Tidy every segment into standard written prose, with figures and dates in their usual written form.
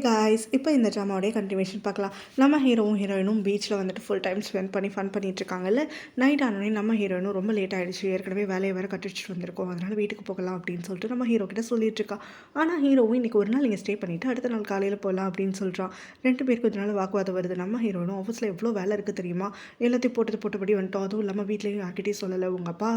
Guys இப்போ இந்த ட்ராமாவோடைய continuation பார்க்கலாம். நம்ம ஹீரோவும் ஹீரோயினும் பீச்சில் வந்துட்டு ஃபுல் டைம் ஸ்பெண்ட் பண்ணி ஃபன் பண்ணிட்டு இருக்காங்கல்ல. நைட் ஆனோடனே நம்ம ஹீரோயினும் ரொம்ப லேட் ஆகிடுச்சு, ஏற்கனவே வேலையை வேறு கட்டிச்சுட்டு வந்திருக்கோம், அதனால் வீட்டுக்கு போகலாம் அப்படின்னு சொல்லிட்டு நம்ம ஹீரோ கிட்ட சொல்லிட்டு இருக்கா. ஆனால் ஹீரோவும் இன்றைக்கி ஒரு நாள் இங்கே ஸ்டே பண்ணிவிட்டு அடுத்த நாள் காலையில் போகலாம் அப்படின்னு சொல்கிறான். ரெண்டு பேருக்கு கொஞ்ச நாள் வாக்குவாதம் வருது. நம்ம ஹீரோயினும் ஆஃபீஸில் எவ்வளோ வேலை இருக்குது தெரியுமா, எல்லாத்தையும் போட்டபடி வந்துட்டோம். அதுவும் இல்லாமல் வீட்லேயும் யார்கிட்டையும் சொல்லலை, உங்கள் அப்பா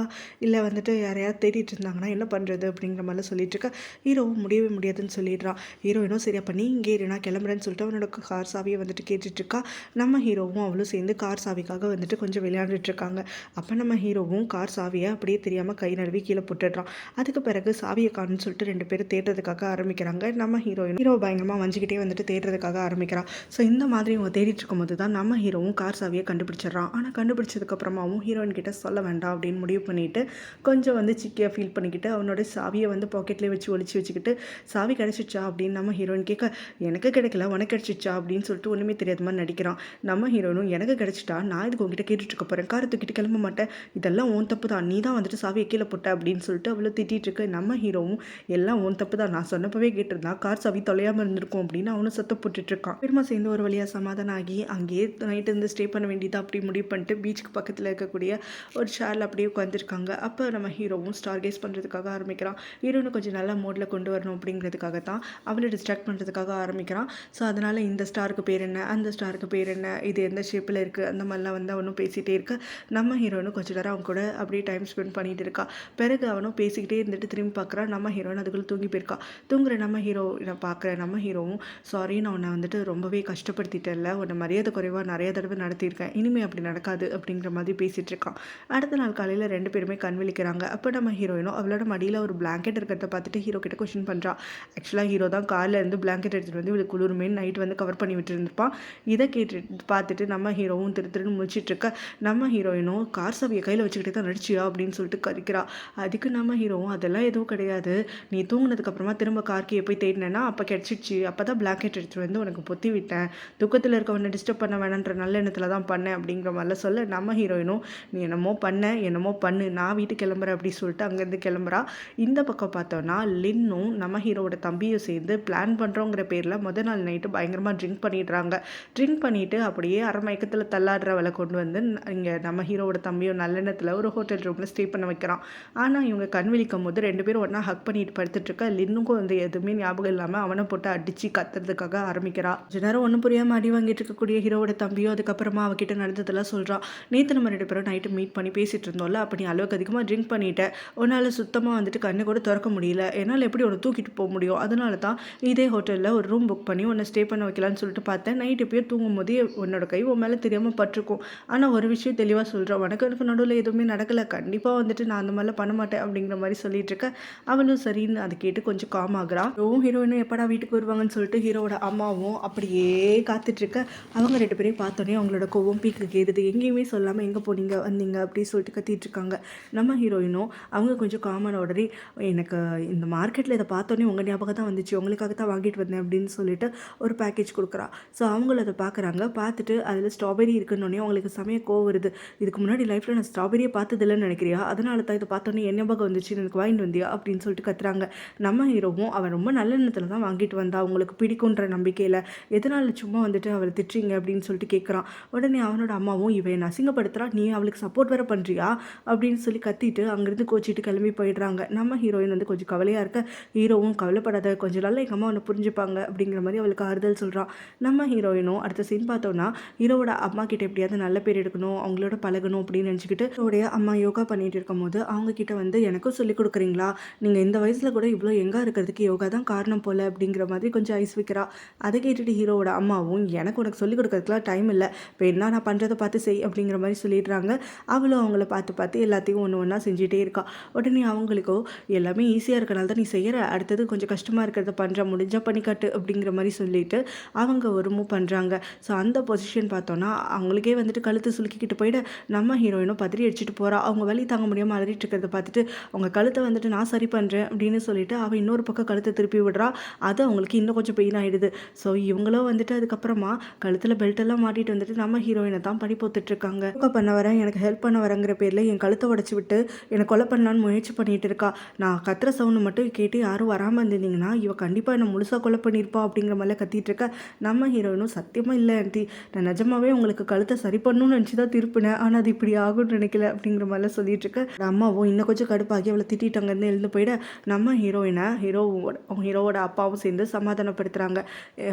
இல்லை வந்துட்டு யாரையாவது தேடிட்டு இருந்தாங்கன்னா என்ன பண்ணுறது அப்படிங்கிற மாதிரிலாம் சொல்லிட்டு இருக்கா. ஹீரோவும் முடியவே முடியாதுன்னு சொல்லிடுறான். ஹீரோயினும் சரியா பண்ணி இங்கே நான் கிளம்புறேன்னு சொல்லிட்டு அவனோட கார் சாவியை வந்துட்டு கேட்டுட்ருக்கா. நம்ம ஹீரோவும் அவளும் சேர்ந்து கார் சாவிக்காக வந்துட்டு கொஞ்சம் விளையாண்டுட்ருக்காங்க. அப்போ நம்ம ஹீரோவும் கார் சாவியை அப்படியே தெரியாமல் கை நழுவி கீழே போட்டுடுறான். அதுக்கு பிறகு சாவியை காணுன்னு சொல்லிட்டு ரெண்டு பேரும் தேடுறதுக்காக ஆரம்பிக்கிறாங்க. நம்ம ஹீரோ பயங்கரமாக வஞ்சிக்கிட்டே வந்துட்டு தேடுறதுக்காக ஆரம்பிக்கிறான். ஸோ இந்த மாதிரி அவங்க தேடிட்டு இருக்கும்போது தான் நம்ம ஹீரோவும் கார் சாவியை கண்டுபிடிச்சிடறான். ஆனால் கண்டுபிடிச்சதுக்கப்புறமாவும் ஹீரோயின் கிட்ட சொல்ல வேண்டாம் அப்படின்னு முடிவு பண்ணிட்டு கொஞ்சம் வந்து சிக்கியாக ஃபீல் பண்ணிக்கிட்டு அவனோட சாவியை வந்து பாக்கெட்லேயே வச்சு ஒழிச்சு வச்சுக்கிட்டு சாவி கிடச்சிச்சா அப்படின்னு நம்ம ஹீரோயின் கேட்க, எனக்கு கிடைக்கல உனக்கு கிடச்சிச்சா அப்படின்னு சொல்லிட்டு ஒன்றுமே தெரியாத மாதிரி நடிக்கிறான். நம்ம ஹீரோனும் எனக்கு கிடச்சிட்டா நான் இதுக்கு உங்ககிட்ட கேட்டுட்டு இருக்க போகிறேன், காரை தூக்கிட்டு கிளம்ப மாட்டேன், இதெல்லாம் உன் தப்பு தான், நீ தான் வந்துட்டு சாவியை கீழே போட்ட அப்படின்னு சொல்லிட்டு அவ்வளோ திட்டிகிட்டு இருக்கு. நம்ம ஹீரோவும் எல்லாம் உன் தப்பு தான், நான் சொன்னப்பவே கேட்டிருந்தா கார் சாவி தொலையாமல் இருந்திருக்கும் அப்படின்னு அவனும் சத்த போட்டுட்ருக்கான். பெருமா சேர்ந்து ஒரு வழியாக சமாதானம் ஆகி அங்கேயே நைட்டு இருந்து ஸ்டே பண்ண வேண்டியதாக அப்படி முடிவு பண்ணிட்டு பீச்சுக்கு பக்கத்தில் இருக்கக்கூடிய ஒரு ஷேரில் அப்படியே உட்காந்துருக்காங்க. அப்போ நம்ம ஹீரோவும் ஸ்டார் கேஸ் பண்ணுறதுக்காக ஆரம்பிக்கிறான். ஹீரோனை கொஞ்சம் நல்ல மோடில் கொண்டு வரணும் அப்படிங்கிறதுக்காக தான் அவளை டிஸ்ட்ராக்ட் பண்ணுறதுக்காக ஆரம்பிக்கிறான். ஸோ அதனால் இந்த ஸ்டாருக்கு பேர் என்ன, அந்த ஸ்டாருக்கு பேர் என்ன, இது எந்த ஷேப்பில் இருக்குது, அந்த மாதிரிலாம் வந்து அவனும் பேசிகிட்டே இருக்க நம்ம ஹீரோனும் கொஞ்சம் நேரம் அவன் கூட அப்படியே டைம் ஸ்பெண்ட் பண்ணிகிட்டு இருக்கா. பிறகு அவனும் பேசிக்கிட்டே இருந்துட்டு திரும்பி பார்க்குறான். நம்ம ஹீரோயின் அதுக்குள்ளே தூங்கி போயிருக்கா. தூங்குற நம்ம ஹீரோ நான் பார்க்குறேன். நம்ம ஹீரோவும் சாரி, நான் உன்னை வந்துட்டு ரொம்பவே கஷ்டப்படுத்திட்டேன்ல, உன்னை மரியாதை குறைவாக நிறைய தடவை நடத்தியிருக்கேன், இனிமேல் அப்படி நடக்காது அப்படிங்கிற மாதிரி பேசிகிட்டு இருக்கான். அடுத்த நாள் காலையில் ரெண்டு பேருமே கண் விழிக்கிறாங்க. அப்போ நம்ம ஹீரோயினும் அவளோட மடியில் ஒரு பிளாங்கெட் இருக்கிறத பார்த்துட்டு ஹீரோ கிட்ட கொஸ்டின் பண்ணுறான். ஆக்சுவலாக ஹீரோ தான் காலில் இருந்து பிளாங்கெட் எடுத்துகிட்டு வந்து இவளுக்கு குளிருமே நைட் வந்து கவர் பண்ணி விட்டுருந்துருப்பான். இதை கேட்டு பார்த்துட்டு நம்ம ஹீரோவும் திருன்னு முடிச்சிட்டு இருக்க. நம்ம ஹீரோயினும் கார் சாவியை கையில் வச்சுக்கிட்டே தான் நடிச்சியா அப்படின்னு சொல்லிட்டு கறிக்கிறா. அதுக்கு நம்ம ஹீரோவும் அதெல்லாம் எதுவும் கிடையாது, நீ தூங்கினதுக்கப்புறமா திரும்ப கார்க்கியை போய் தேடினேன்னா அப்போ கிடச்சிச்சு, அப்போ தான் பிளாங்கெட் எடுத்துகிட்டு வந்து உனக்கு பொத்தி விட்டேன், துக்கத்தில் இருக்கவனை டிஸ்டர்ப் பண்ண வேணான்ற நல்ல எண்ணத்தில் தான் பண்ணேன் அப்படிங்கிற மாதிரிலாம் சொல்ல நம்ம ஹீரோயினும் நீ என்னமோ பண்ணு, நான் வீட்டுக்கு கிளம்புறேன் அப்படின்னு சொல்லிட்டு அங்கேருந்து கிளம்புறா. இந்த பக்கம் பார்த்தோன்னா லின்னும் நம்ம ஹீரோவோட தம்பியும் சேர்ந்து பிளான் பண்ணுறோங்கிற பேரில் முதல் நாள் நைட்டு பயங்கரமாக ட்ரிங்க் பண்ணிடுறாங்க. ட்ரிங்க் பண்ணிவிட்டு அப்படியே அரை மயக்கத்தில் தள்ளாடுறவளை கொண்டு வந்து இங்கே நம்ம ஹீரோவோட தம்பியும் நல்லெண்ணத்தில் ஒரு ஹோட்டல் ரூமில் ஸ்டே பண்ண வைக்கிறான். ஆனால் இவங்க கண் விழிக்கும் போது ரெண்டு பேரும் ஒன்றா ஹக் பண்ணிட்டு படுத்துட்ருக்க. லின்னுக்கும் வந்து எதுவுமே ஞாபகம் இல்லாமல் அவனை போட்டு அடித்து கத்துறதுக்காக ஆரம்பிக்கிறா. கொஞ்ச நேரம் ஒன்றும் புரியாமல் அடி வாங்கிட்டு இருக்கக்கூடிய ஹீரோவோட தம்பியும் அதுக்கப்புறமா அவகிட்ட நடந்ததெல்லாம் சொல்கிறான். நேற்று நம்ம ரெண்டு பேரும் நைட்டு மீட் பண்ணி பேசிகிட்டு இருந்தோம்ல, அப்போ நீ அளவுக்கு அதிகமாக ட்ரிங்க் பண்ணிட்டேன், உன்னால் சுத்தமாக வந்துட்டு கண்ணை கூட திறக்க முடியல, என்னால் எப்படி உன்னை தூக்கிட்டு போக முடியும், அதனால தான் இதே ஹோட்டலில் ஒரு ரூம் புக் பண்ணி உன்னை ஸ்டே பண்ண வைக்கலான்னு சொல்லிட்டு பார்த்தேன். நைட்டு எப்பயோ தூங்கும் போதே உன்னோட கை உன் மேலே தெரியாமல் பட்டிருக்கும். ஆனால் ஒரு விஷயம் தெளிவாக சொல்கிறேன், எனக்கு நடுவில் எதுவுமே நடக்கலை, கண்டிப்பாக வந்துட்டு நான் அந்த மாதிரிலாம் பண்ண மாட்டேன் அப்படிங்கிற மாதிரி சொல்லிட்டு இருக்கேன். அவளும் சரின்னு அதை கேட்டு கொஞ்சம் காம் ஆகுறா. ஹீரோயினும் எப்படா வீட்டுக்கு வருவாங்கன்னு சொல்லிட்டு ஹீரோட அம்மாவும் அப்படியே காத்துட்ருக்க. அவங்க ரெண்டு பேரையும் பார்த்தோன்னே அவங்களோட கோவம் பீக்கு கேடுது. எங்கேயுமே சொல்லாமல் எங்கே போனீங்க வந்தீங்க அப்படின்னு சொல்லிட்டு கத்திட்டு இருக்காங்க. நம்ம ஹீரோயினும் அவங்க கொஞ்சம் காமான உடனே எனக்கு இந்த மார்க்கெட்டில் இதை பார்த்தோன்னே உங்கள் ஞாபகம் தான் வந்துச்சு, உங்களுக்காக தான் வாங்கிட்டு வந்தேன் அப்படின்னு சொல்லிட்டு ஒரு பேக்கேஜ் கொடுக்குறா. ஸோ அவங்களும் அதை பார்க்குறாங்க. பார்த்துட்டு அதில் ஸ்ட்ராபெரி இருக்குன்னொன்னே அவங்களுக்கு சமய கோவம் வருது. இதுக்கு முன்னாடி லைஃப்பில் நான் ஸ்ட்ராபெரியை பார்த்ததில்லைன்னு நினைக்கிறியா, அதனால தான் இதை பார்த்தோன்னே என்ன ஞாபகம் வந்துச்சு, எனக்கு வாங்கிட்டு வந்தியா அப்படின்னு சொல்லிட்டு கத்துறாங்க. நம்ம ஹீரோவும் அவன் ரொம்ப நல்ல எண்ணத்தில் தான் வாங்கிட்டு வந்தா, அவங்களுக்கு பிடிக்குன்ற நம்பிக்கையில், எதனால சும்மா வந்துட்டு அவளை திட்டுறீங்க அப்படின்னு சொல்லிட்டு கேட்குறான். உடனே அவனோட அம்மாவும் இவன் அசிங்கப்படுத்துறா, நீ அவளுக்கு சப்போர்ட் வேற பண்ணுறியா அப்படின்னு சொல்லி கத்திட்டு அங்கேருந்து கோச்சிட்டு கிளம்பி போயிடுறாங்க. நம்ம ஹீரோயின் வந்து கொஞ்சம் கவலையாக இருக்க. ஹீரோவும் கவலைப்படாத, கொஞ்சம் நாள் எங்கள் அம்மா அவனை புரிஞ்சுப்பாங்க அப்படிங்கிற மாதிரி அவளுக்கு ஆறுதல் சொல்கிறான். நம்ம ஹீரோயினும் அடுத்த சீன் பார்த்தோன்னா ஹீரோவோட அம்மா கிட்ட எப்படியாவது நல்ல பேர் எடுக்கணும், அவங்களோட பழகணும் அப்படின்னு நினச்சிக்கிட்டு அவருடைய அம்மா யோகா பண்ணிட்டு இருக்கும் போது அவங்க கிட்ட வந்து எனக்கும் சொல்லிக் கொடுக்குறீங்களா, நீங்கள் இந்த வயசில் கூட இவ்வளோ எங்கே இருக்கிறதுக்கு யோகா தான் காரணம் போல் அப்படிங்கிற மாதிரி கொஞ்சம் ஐஸ் வைக்கிறா. அதை கேட்டுட்டு ஹீரோவோட அம்மாவும் எனக்கு உனக்கு சொல்லிக் கொடுக்கறதுக்குலாம் டைம் இல்லை, இப்போ என்ன நான் பண்ணுறதை பார்த்து செய் அப்படிங்கிற மாதிரி சொல்லிடுறாங்க. அவளும் அவங்கள பார்த்து எல்லாத்தையும் ஒன்று ஒன்றா செஞ்சுட்டே இருக்கா. உடனே அவங்களுக்கோ எல்லாமே ஈஸியாக இருக்கனால தான் நீ செய்கிற, அடுத்தது கொஞ்சம் கஷ்டமாக இருக்கிறத பண்ணுற, முடிஞ்சால் பண்ணிக்காட்டு அப்படிங்கிற மாதிரி சொல்லிட்டு அவங்க ஒரு மூவ் பண்ணுறாங்க. ஸோ அந்த பொசிஷன் பார்த்தோன்னா அவங்களுக்கே வந்துட்டு கழுத்து சுலுக்கிக்கிட்டு போயிட்டு நம்ம ஹீரோயினும் பதறி அடிச்சுட்டு போகிறா. அவங்க வலி தாங்க முடியாமல் அலறிட்டு இருக்கிறத பார்த்துட்டு அவங்க கழுத்தை வந்துட்டு நான் சரி பண்ணுறேன் அப்படின்னு சொல்லிட்டு அவள் இன்னொரு பக்கம் கழுத்தை திருப்பி விடுறா. அது அவங்களுக்கு இன்னும் கொஞ்சம் பெயின் ஆகிடுது. ஸோ இவங்களும் வந்துட்டு அதுக்கப்புறமா கழுத்தில் பெல்ட்டெல்லாம் மாட்டிட்டு வந்துட்டு நம்ம ஹீரோயினை தான் படி போத்துட்ருக்காங்க. யோகா பண்ண வரேன், எனக்கு ஹெல்ப் பண்ண வரேங்கிற பேரில் என் கழுத்தை உடச்சி விட்டு என்னை கொலை பண்ணலான்னு முயற்சி பண்ணிகிட்டு இருக்கா. நான் கத்துற சவுண்டு மட்டும் கேட்டு யாரும் வராமல் இருந்திருந்தீங்கன்னா இவ கண்டிப்பாக என்னை முழுசாக கொலை பண்ணியிருப்பா பண்ணியிருப்பா அப்படிங்கிற மாதிரிலாம் கத்திட்டு இருக்க நம்ம ஹீரோயினும் சத்தியமாக இல்லை ஆண்டி, நான் நிஜமாவே உங்களுக்கு கழுத்தை சரி பண்ணணும்னு நினச்சி தான் திருப்பினேன், ஆனால் அது இப்படி ஆகும்னு நினைக்கல அப்படிங்கிற மாதிரிலாம் சொல்லிட்டு இருக்க அம்மாவும் இன்னும் கொஞ்சம் கடுப்பாகி அவளை திட்டிட்டு அங்கேருந்து எழுந்து போயிட நம்ம ஹீரோவோட அப்பாவும் சேர்ந்து சமாதானப்படுத்துகிறாங்க.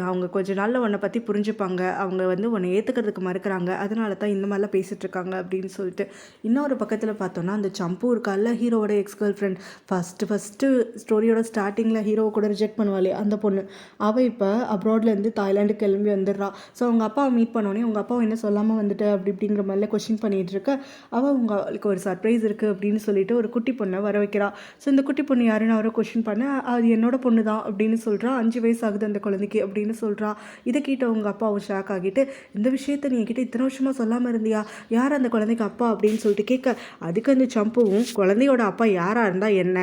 அவங்க கொஞ்ச நாளில் உன்னை பற்றி புரிஞ்சுப்பாங்க, அவங்க வந்து உன்னை ஏற்றுக்கிறதுக்கு மறுக்கிறாங்க, அதனால தான் இந்த மாதிரிலாம் பேசிகிட்டு இருக்காங்க அப்படின்னு சொல்லிட்டு. இன்னொரு பக்கத்தில் பார்த்தோன்னா அந்த சம்பு இருக்கால ஹீரோவோட எக்ஸ் கேர்ள் ஃப்ரெண்ட், ஃபஸ்ட்டு ஸ்டோரியோட ஸ்டார்டிங்கில் ஹீரோவை கூட ரிஜெக்ட் பண்ணுவாளே அந்த பொண்ணு, அவள் இப்போ அப்ராட்லேருந்து தாய்லாண்டுக்கு கிளம்பி வந்துடுறா. ஸோ அவங்க அப்பாவை மீட் பண்ணோன்னே அவங்க அப்பாவை என்ன சொல்லாமல் வந்துட்டு அப்படிங்கிற மாதிரிலாம் கொஸ்டின் பண்ணிகிட்டு இருக்க அவள் உங்களுக்கு ஒரு சர்ப்ரைஸ் இருக்குது அப்படின்னு சொல்லிட்டு ஒரு குட்டி பொண்ணை வர வைக்கிறா. ஸோ இந்த குட்டி பொண்ணு யாருன்னு அவரை கொஸ்டின் பண்ண அது என்னோட பொண்ணு தான் அப்படின்னு சொல்கிறா. 5 வயசு ஆகுது அந்த குழந்தைக்கு அப்படின்னு சொல்கிறா. இதை கேட்ட அவங்க அப்பாவும் ஷாக் ஆகிட்டு, இந்த விஷயத்தை நீ என்கிட்ட இத்தனை வருஷமாக சொல்லாமல் இருந்தியா, யார் அந்த குழந்தைக்கு அப்பா அப்படின்னு சொல்லிட்டு கேட்க அதுக்கு அந்த சம்புவும் குழந்தையோட அப்பா யாராக இருந்தால் என்ன,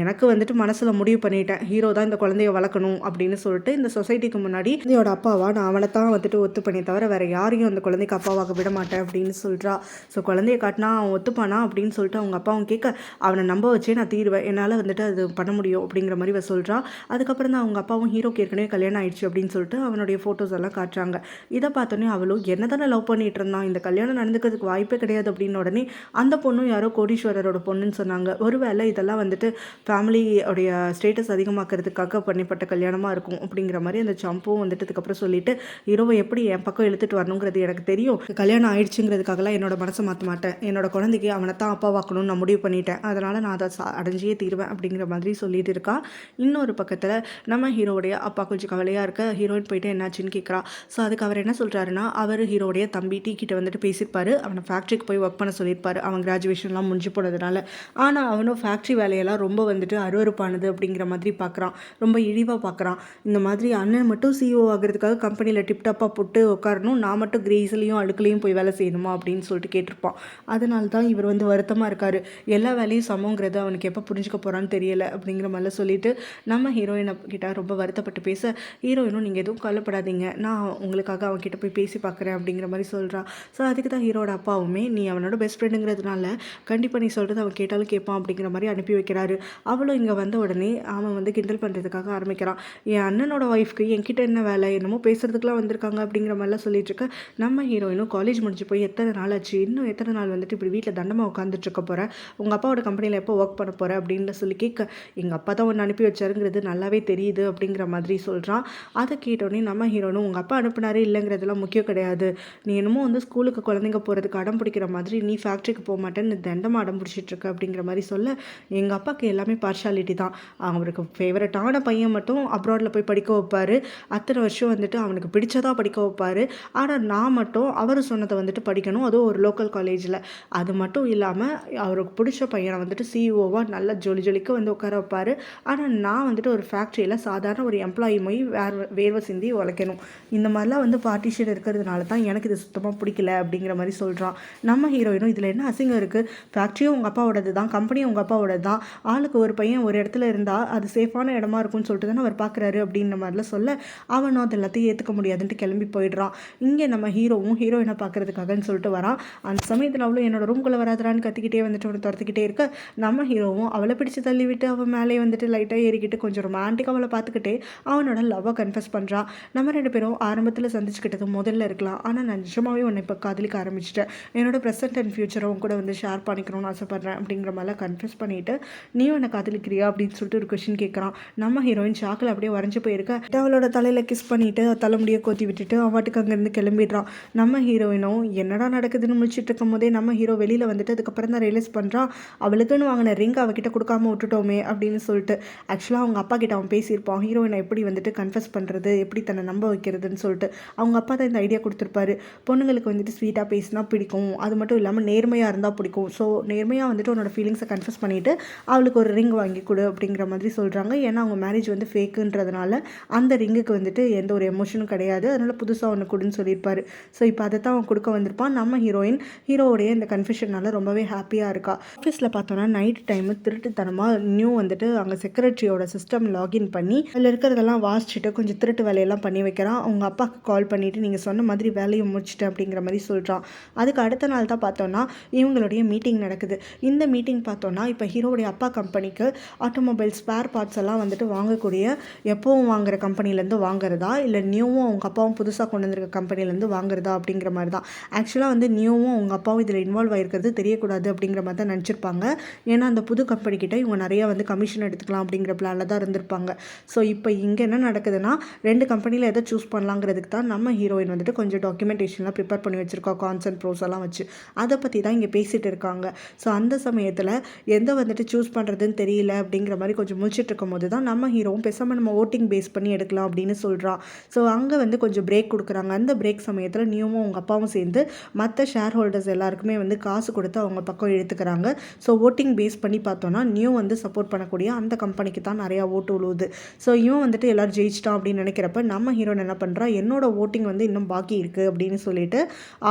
எனக்கு வந்துட்டு மனசில் முடிவு பண்ணிட்டேன், ஹீரோ தான் இந்த குழந்தைய வளர்க்கணும் அப்படின்னு சொல்லிட்டு இந்த சொசைட்டிக்கு முன்னாடி குழந்தையோட அப்பாவா நான் அவனை தான் வந்துட்டு ஒத்து பண்ணி தவிர வேறு யாரையும் அந்த குழந்தைக்கு அப்பாவாக விட மாட்டேன் அப்படின்னு சொல்கிறா. ஸோ குழந்தைய காட்டினா அவன் ஒத்துப்பானா அப்படின்னு சொல்லிட்டு அவங்க அப்பாவும் கேட்க அவனை நம்ப வச்சே நான் தீருவேன், என்னால் வந்துட்டு அது பண்ண முடியும் அப்படிங்கிற மாதிரி இவ சொல்கிறா. அதுக்கப்புறம் தான் அவங்க அப்பாவும் ஹீரோக்கு ஏற்கனவே கல்யாணம் ஆயிடுச்சு அப்படின்னு சொல்லிட்டு அவனுடைய ஃபோட்டோஸ் எல்லாம் காட்டுறாங்க. இதை பார்த்தோன்னே அவளும் என்ன தானே லவ் பண்ணிட்டு இருந்தான், இந்த கல்யாணம் நடந்துக்கிறதுக்கு வாய்ப்பே கிடையாது அப்படின்னு உடனே அந்த பொண்ணும் யாரோ கோடீஸ்வரரோட பொண்ணுன்னு சொன்னாங்க. ஒருவேளை இதெல்லாம் வந்துட்டு ஃபேமிலியோடைய ஸ்டேட்டஸ் அதிகமாக்கிறதுக்காக பண்ணப்பட்ட கல்யாணமாக இருக்கும் அப்படிங்கிற மாதிரி அந்த சம்பும் வந்துட்டு அதுக்கப்புறம் சொல்லிட்டு ஹீரோவை எப்படி என் பக்கம் இழுத்துட்டு வரணுங்கிறது எனக்கு தெரியும், கல்யாணம் ஆயிடுச்சுங்கிறதுக்காகலாம் என்னோட மனசை மாற்ற மாட்டேன், என்னோட குழந்தைக்கு அவனை தான் அப்பாவாக்கணும்னு நான் முடிவு பண்ணிட்டேன், அதனால் நான் அதை அடைஞ்சியே தீருவேன் அப்படிங்கிற மாதிரி சொல்லிட்டு இருக்கா. இன்னொரு பக்கத்தில் நம்ம ஹீரோடைய அப்பா கொஞ்சம் கவலையாக இருக்க ஹீரோயின் போயிட்டு என்னாச்சுன்னு கேட்குறா. ஸோ அதுக்கு அவர் என்ன சொல்கிறாருன்னா, அவர் ஹீரோடைய தம்பி டீ கிட்ட வந்துட்டு பேசியிருப்பாரு, அவனை ஃபேக்ட்ரிக்கு போய் ஒர்க் பண்ண சொல்லியிருப்பாரு, அவன் கிராஜுவேஷன்லாம் முடிஞ்சு போனதுனால. ஆனால் அவனும் ஃபேக்ட்ரி வேலையெல்லாம் ரொம்ப வந்துட்டு அருவருப்பானது அப்படிங்கிற மாதிரி பார்க்குறான், ரொம்ப இழிவாக பார்க்குறான். இந்த மாதிரி அண்ணன் மட்டும் சிஇஓ ஆகிறதுக்காக கம்பெனியில் டிப்டாப்பாக போட்டு உட்காரணும், நான் மட்டும் கிரேஸ்லையும் அழுக்குலையும் போய் வேலை செய்யணுமா அப்படின்னு சொல்லிட்டு கேட்டிருப்பான். அதனால தான் இவர் வந்து வருத்தமாக இருக்கார், எல்லா வேலையும் சமங்கிறது அவனுக்கு எப்போ புரிஞ்சுக்க போகிறான்னு தெரியல அப்படிங்கிற மாதிரிலாம் சொல்லிட்டு நம்ம ஹீரோயினை கிட்ட ரொம்ப வருத்தப்பட்டு பேச ஹீரோயினும் நீங்கள் எதுவும் கவலைப்படாதீங்க, நான் உங்களுக்காக அவன்கிட்ட போய் பேசி பார்க்குறேன் அப்படிங்கிற மாதிரி சொல்கிறா. ஸோ அதுக்கு தான் ஹீரோட அப்பாவுமே நீ அவனோட பெஸ்ட் ஃப்ரெண்டுங்கிறதுனால கண்டிப்பாக நீ சொல்கிறது அவன் கேட்டாலும் கேட்பான் அப்படிங்கிற மாதிரி அனுப்பி வைக்கிறாரு. அவளும் இங்கே வந்த உடனே அவன் வந்து கிண்டல் பண்ணுறதுக்காக ஆரம்பிக்கிறான், என் அண்ணனோட ஒய்ஃப்க்கு என்கிட்ட என்ன வேலை, என்னமோ பேசுறதுக்குலாம் வந்திருக்காங்க அப்படிங்கிற மாதிரிலாம் சொல்லிட்டு இருக்க நம்ம ஹீரோயினும் காலேஜ் முடிஞ்சு போய் எத்தனை நாள் ஆச்சு, இன்னும் எத்தனை நாள் வந்துட்டு இப்படி வீட்டில் தண்டமாக உட்காந்துட்டு இருக்க போகிறேன், உங்கள் அப்பாவோட கம்பெனியில் எப்போ ஒர்க் பண்ண போகிறேன் அப்படின்னு சொல்லி கேட்க எங்கள் அப்பா தான் ஒன்று அனுப்பி வச்சாருங்கிறது நல்லாவே தெரியுது அப்படிங்கிற மாதிரி சொல்கிறான். அதை கேட்டோடனே நம்ம ஹீரோனும் உங்கள் அப்பா அனுப்புனாரே இல்லைங்கிறதுலாம் முக்கியம் கிடையாது, நீ என்னமோ வந்து ஸ்கூலுக்கு குழந்தைங்க போகிறதுக்கு அடம் பிடிக்கிற மாதிரி நீ ஃபேக்ட்ரிக்கு போக மாட்டேன்னு தண்டமாக அடம் பிடிச்சிட்டு இருக்க அப்படிங்கிற மாதிரி சொல்ல எங்கள் அப்பாவுக்கு எல்லாமே பார்ஷாலிட்டி தான், அவருக்கு ஃபேவரட்டான பையன் மட்டும் அப்ராடில் போய் படிக்க வைப்பார், அத்தனை வருஷம் வந்துட்டு அவனுக்கு பிடிச்சதாக படிக்க வைப்பார், ஆனால் நான் மட்டும் அவர் சொன்னதை வந்துட்டு படிக்கணும், அதுவும் ஒரு லோக்கல் காலேஜில், அது மட்டும் இல்லாமல் அவருக்கு பிடிச்ச பையனை வந்துட்டு சிஇஓவாக நல்லா ஜொலிக்க வந்து உட்கார வைப்பார், ஆனால் நான் வந்துட்டு ஒரு ஃபேக்ட்ரியில் சாதாரண ஒரு எம்ப்ளாயி போய் வேர்வை சிந்தி உழைக்கணும், இந்த மாதிரிலாம் வந்து பார்ட்டிஷன் இருக்கிறதுனால தான் எனக்கு இது சுத்தமாக பிடிக்கல அப்படிங்கிற மாதிரி சொல்கிறான். நம்ம ஹீரோயினும் இதில் என்ன அசிங்கம் இருக்குது, ஃபேக்ட்ரியும் உங்கள் அப்பாவோடது தான், கம்பெனியும் உங்கள் அப்பாவோடது தான், ஆளுக்கு ஒரு பையன் ஒரு இடத்துல இருந்தால் அது சேஃபான இடமா இருக்கும்னு சொல்லிட்டு தானே அவர் பார்க்குறாரு அப்படின்ற மாதிரிலாம் சொல்ல அவனும் அது எல்லாத்தையும் ஏற்றுக்க முடியாதுன்ட்டு கிளம்பி போயிடுறான். இங்கே நம்ம ஹீரோவும் ஹீரோயினை பார்க்குறதுக்காகன்னு சொல்லிட்டு வரான். அந்த சமயத்தில் அவளும் என்னோட ரூம்குள்ளே வராதுறான்னு கத்திக்கிட்டே வந்துட்டு அவனை துரத்துக்கிட்டே இருக்க நம்ம ஹீரோவும் அவளை பிடிச்சி தள்ளி விட்டு அவன் மேலே வந்துட்டு லைட்டாக ஏறிக்கிட்டு கொஞ்சம் ரொமான்டிக்காக அவளை பார்த்துக்கிட்டே அவனோட லவ்வை கன்ஃபஸ் பண்ணுறான். நம்ம 2 பேரும் ஆரம்பத்தில் சந்திச்சுக்கிட்டது முதல்ல இருக்கலாம், ஆனால் நான் நிஜமாகவே உன்னை இப்போ காதலிக்க ஆரம்பிச்சிட்டேன், என்னோட ப்ரெசென்ட் அண்ட் ஃபியூச்சரும் கூட வந்து ஷேர் பண்ணிக்கணும்னு ஆசைப்பட்றேன் அப்படிங்கிற மாதிரிலாம் கன்ஃபஸ் பண்ணிவிட்டு நீ உன்னை காதலிக்கிறியா அப்படின்னு சொல்லிட்டு ஒரு கொஷின் கேட்குறான். நம்ம ஹீரோயின் ஷாக்கில் அப்படியே வரைஞ்சி போயிருக்க அவளோட தலையில் கிஸ் பண்ணிவிட்டு தலைமுடியை கோத்தி விட்டுட்டு அவட்டுக்கு அங்கேருந்து கிளம்பிடுறான். நம்ம ஹீரோயினும் என்னடா நடக்குதுன்னு முடிச்சுட்டு இருக்கும் போதே நம்ம ஹீரோ வெளியில் வந்துட்டு அதுக்கப்புறம் தான் ரியலைஸ் பண்ணுறான் அவளுக்குன்னு வாங்கின ரிங் அவகிட்ட கொடுக்காம விட்டுட்டோமே அப்படின்னு சொல்லிட்டு. ஆக்சுவலாக அவங்க அப்பா கிட்ட அவன் பேசியிருப்பான் ஹீரோயினை எப்படி வந்துட்டு கன்ஃபஸ் பண்ணுறது, எப்படி தன்னை நம்ப வைக்கிறதுன்னு சொல்லிட்டு. அவங்க அப்பா தான் இந்த ஐடியா கொடுத்துருப்பாரு, பொண்ணுங்களுக்கு வந்துட்டு ஸ்வீட்டாக பேசினா பிடிக்கும், அது மட்டும் இல்லாமல் நேர்மையாக இருந்தால் பிடிக்கும், ஸோ நேர்மையாக வந்துட்டு உன்னோட ஃபீலிங்ஸை கன்ஃபஸ் பண்ணிவிட்டு அவளுக்கு ஒரு ரிங் வாங்கி கொடு அப்படிங்கிற மாதிரி சொல்கிறாங்க. ஏன்னா அவங்க மேரேஜ் வந்து ஃபேக்குன்றதுனால அந்த ரிங்குக்கு வந்துட்டு எந்த ஒரு எமோஷனும் கிடையாது, அதனால் புதுசாக ஒன்று கொடுன்னு சொல்லியிருப்பாரு. ஸோ இப்போ அதை தான் அவன் கொடுக்க வந்திருப்பான். நம்ம ஹீரோயின் ஹீரோவுடைய இந்த கன்ஃபியூஷனால் ரொம்பவே ஹாப்பியாக இருக்கா. ஆஃபீஸில் பார்த்தோன்னா நைட் டைமு திருட்டுத்தனமாக வந்துட்டு அங்கே செக்ரட்டரியோட சிஸ்டம் லாகின் பண்ணி அதில் இருக்கிறதெல்லாம் வாசிச்சுட்டு கொஞ்சம் திருட்டு வேலையெல்லாம் பண்ணி வைக்கிறான். அவங்க அப்பாவுக்கு கால் பண்ணிவிட்டு நீங்கள் சொன்ன மாதிரி வேலையை முடிச்சிட்டேன் அப்படிங்கிற மாதிரி சொல்கிறான். அதுக்கு அடுத்த நாள் தான் பார்த்தோன்னா இவங்களுடைய மீட்டிங் நடக்குது. இந்த மீட்டிங் பார்த்தோன்னா இப்போ ஹீரோவுடைய அப்பா கம்பெனிக்கு ஆட்டோமொபைல் ஸ்பேர் பார்ட்ஸ் எல்லாம் வந்துட்டு வாங்கக்கூடிய எப்போவும் வாங்குற கம்பெனிலேருந்து வாங்குறதா, இல்லை நியூவும் அவங்க அப்பாவும் புதுசாக கொண்டு வந்திருக்க கம்பெனிலேருந்து வாங்குறதா அப்படிங்கிற மாதிரி தான். ஆக்சுவலாக வந்து நியூவும் அவங்க அப்பாவும் இதில் இன்வால்வ் ஆகிருக்கிறது தெரியக்கூடாது அப்படிங்கிற மாதிரி தான் நினச்சிருப்பாங்க. ஏன்னா அந்த புது கம்பெனிக்கிட்ட இவங்க நிறையா வந்து கமிஷன் எடுத்துக்கலாம் அப்படிங்கிற பிளானில் தான் இருந்திருப்பாங்க. ஸோ இப்போ இங்கே என்ன நடக்குதுன்னா 2 கம்பெனியில் எதை சூஸ் பண்ணலாங்கிறதுக்கு தான் நம்ம ஹீரோயின் வந்துட்டு கொஞ்சம் டாக்குமெண்டேஷன்லாம் ப்ரிப்பேர் பண்ணி வச்சுருக்கா, கான்சென்ட் ப்ரோஸ் எல்லாம் வச்சு. அதை பற்றி தான் இங்கே பேசிகிட்டு இருக்காங்க. ஸோ அந்த சமயத்தில் எந்த வந்துட்டு சூஸ் பண்ணுறதுன்னு தெரியல அப்படிங்கிற மாதிரி கொஞ்சம் முழிச்சிட்டு இருக்கும் போது தான் நம்ம ஹீரோவும் பேசாமல் நம்ம ஓட்டிங் பேஸ் பண்ணி எடுக்கலாம் அப்படின்னு சொல்கிறான். ஸோ அங்கே வந்து கொஞ்சம் பிரேக் கொடுக்குறாங்க. அந்த பிரேக் சமயத்தில் நியூவும் அவங்க அப்பாவும் சேர்ந்து மற்ற ஷேர் ஹோல்டர்ஸ் எல்லாருக்குமே வந்து காசு கொடுத்து அவங்க பக்கம் இழுத்துக்கிறாங்க. ஸோ ஓட்டிங் பேஸ் பண்ணி பார்த்தோன்னா நியூ வந்து சப்போர்ட் பண்ணக்கூடிய அந்த கம்பெனிக்கு தான் நிறையா ஓட்டு உழுவுது. ஸோ இவன் வந்துட்டு எல்லோரும் ஜெயிச்சிட்டான் அப்படின்னு நினைக்கிறப்ப நம்ம ஹீரோன் என்ன பண்ணுறா, என்னோட ஓட்டிங் வந்து இன்னும் பாக்கி இருக்குது அப்படின்னு சொல்லிட்டு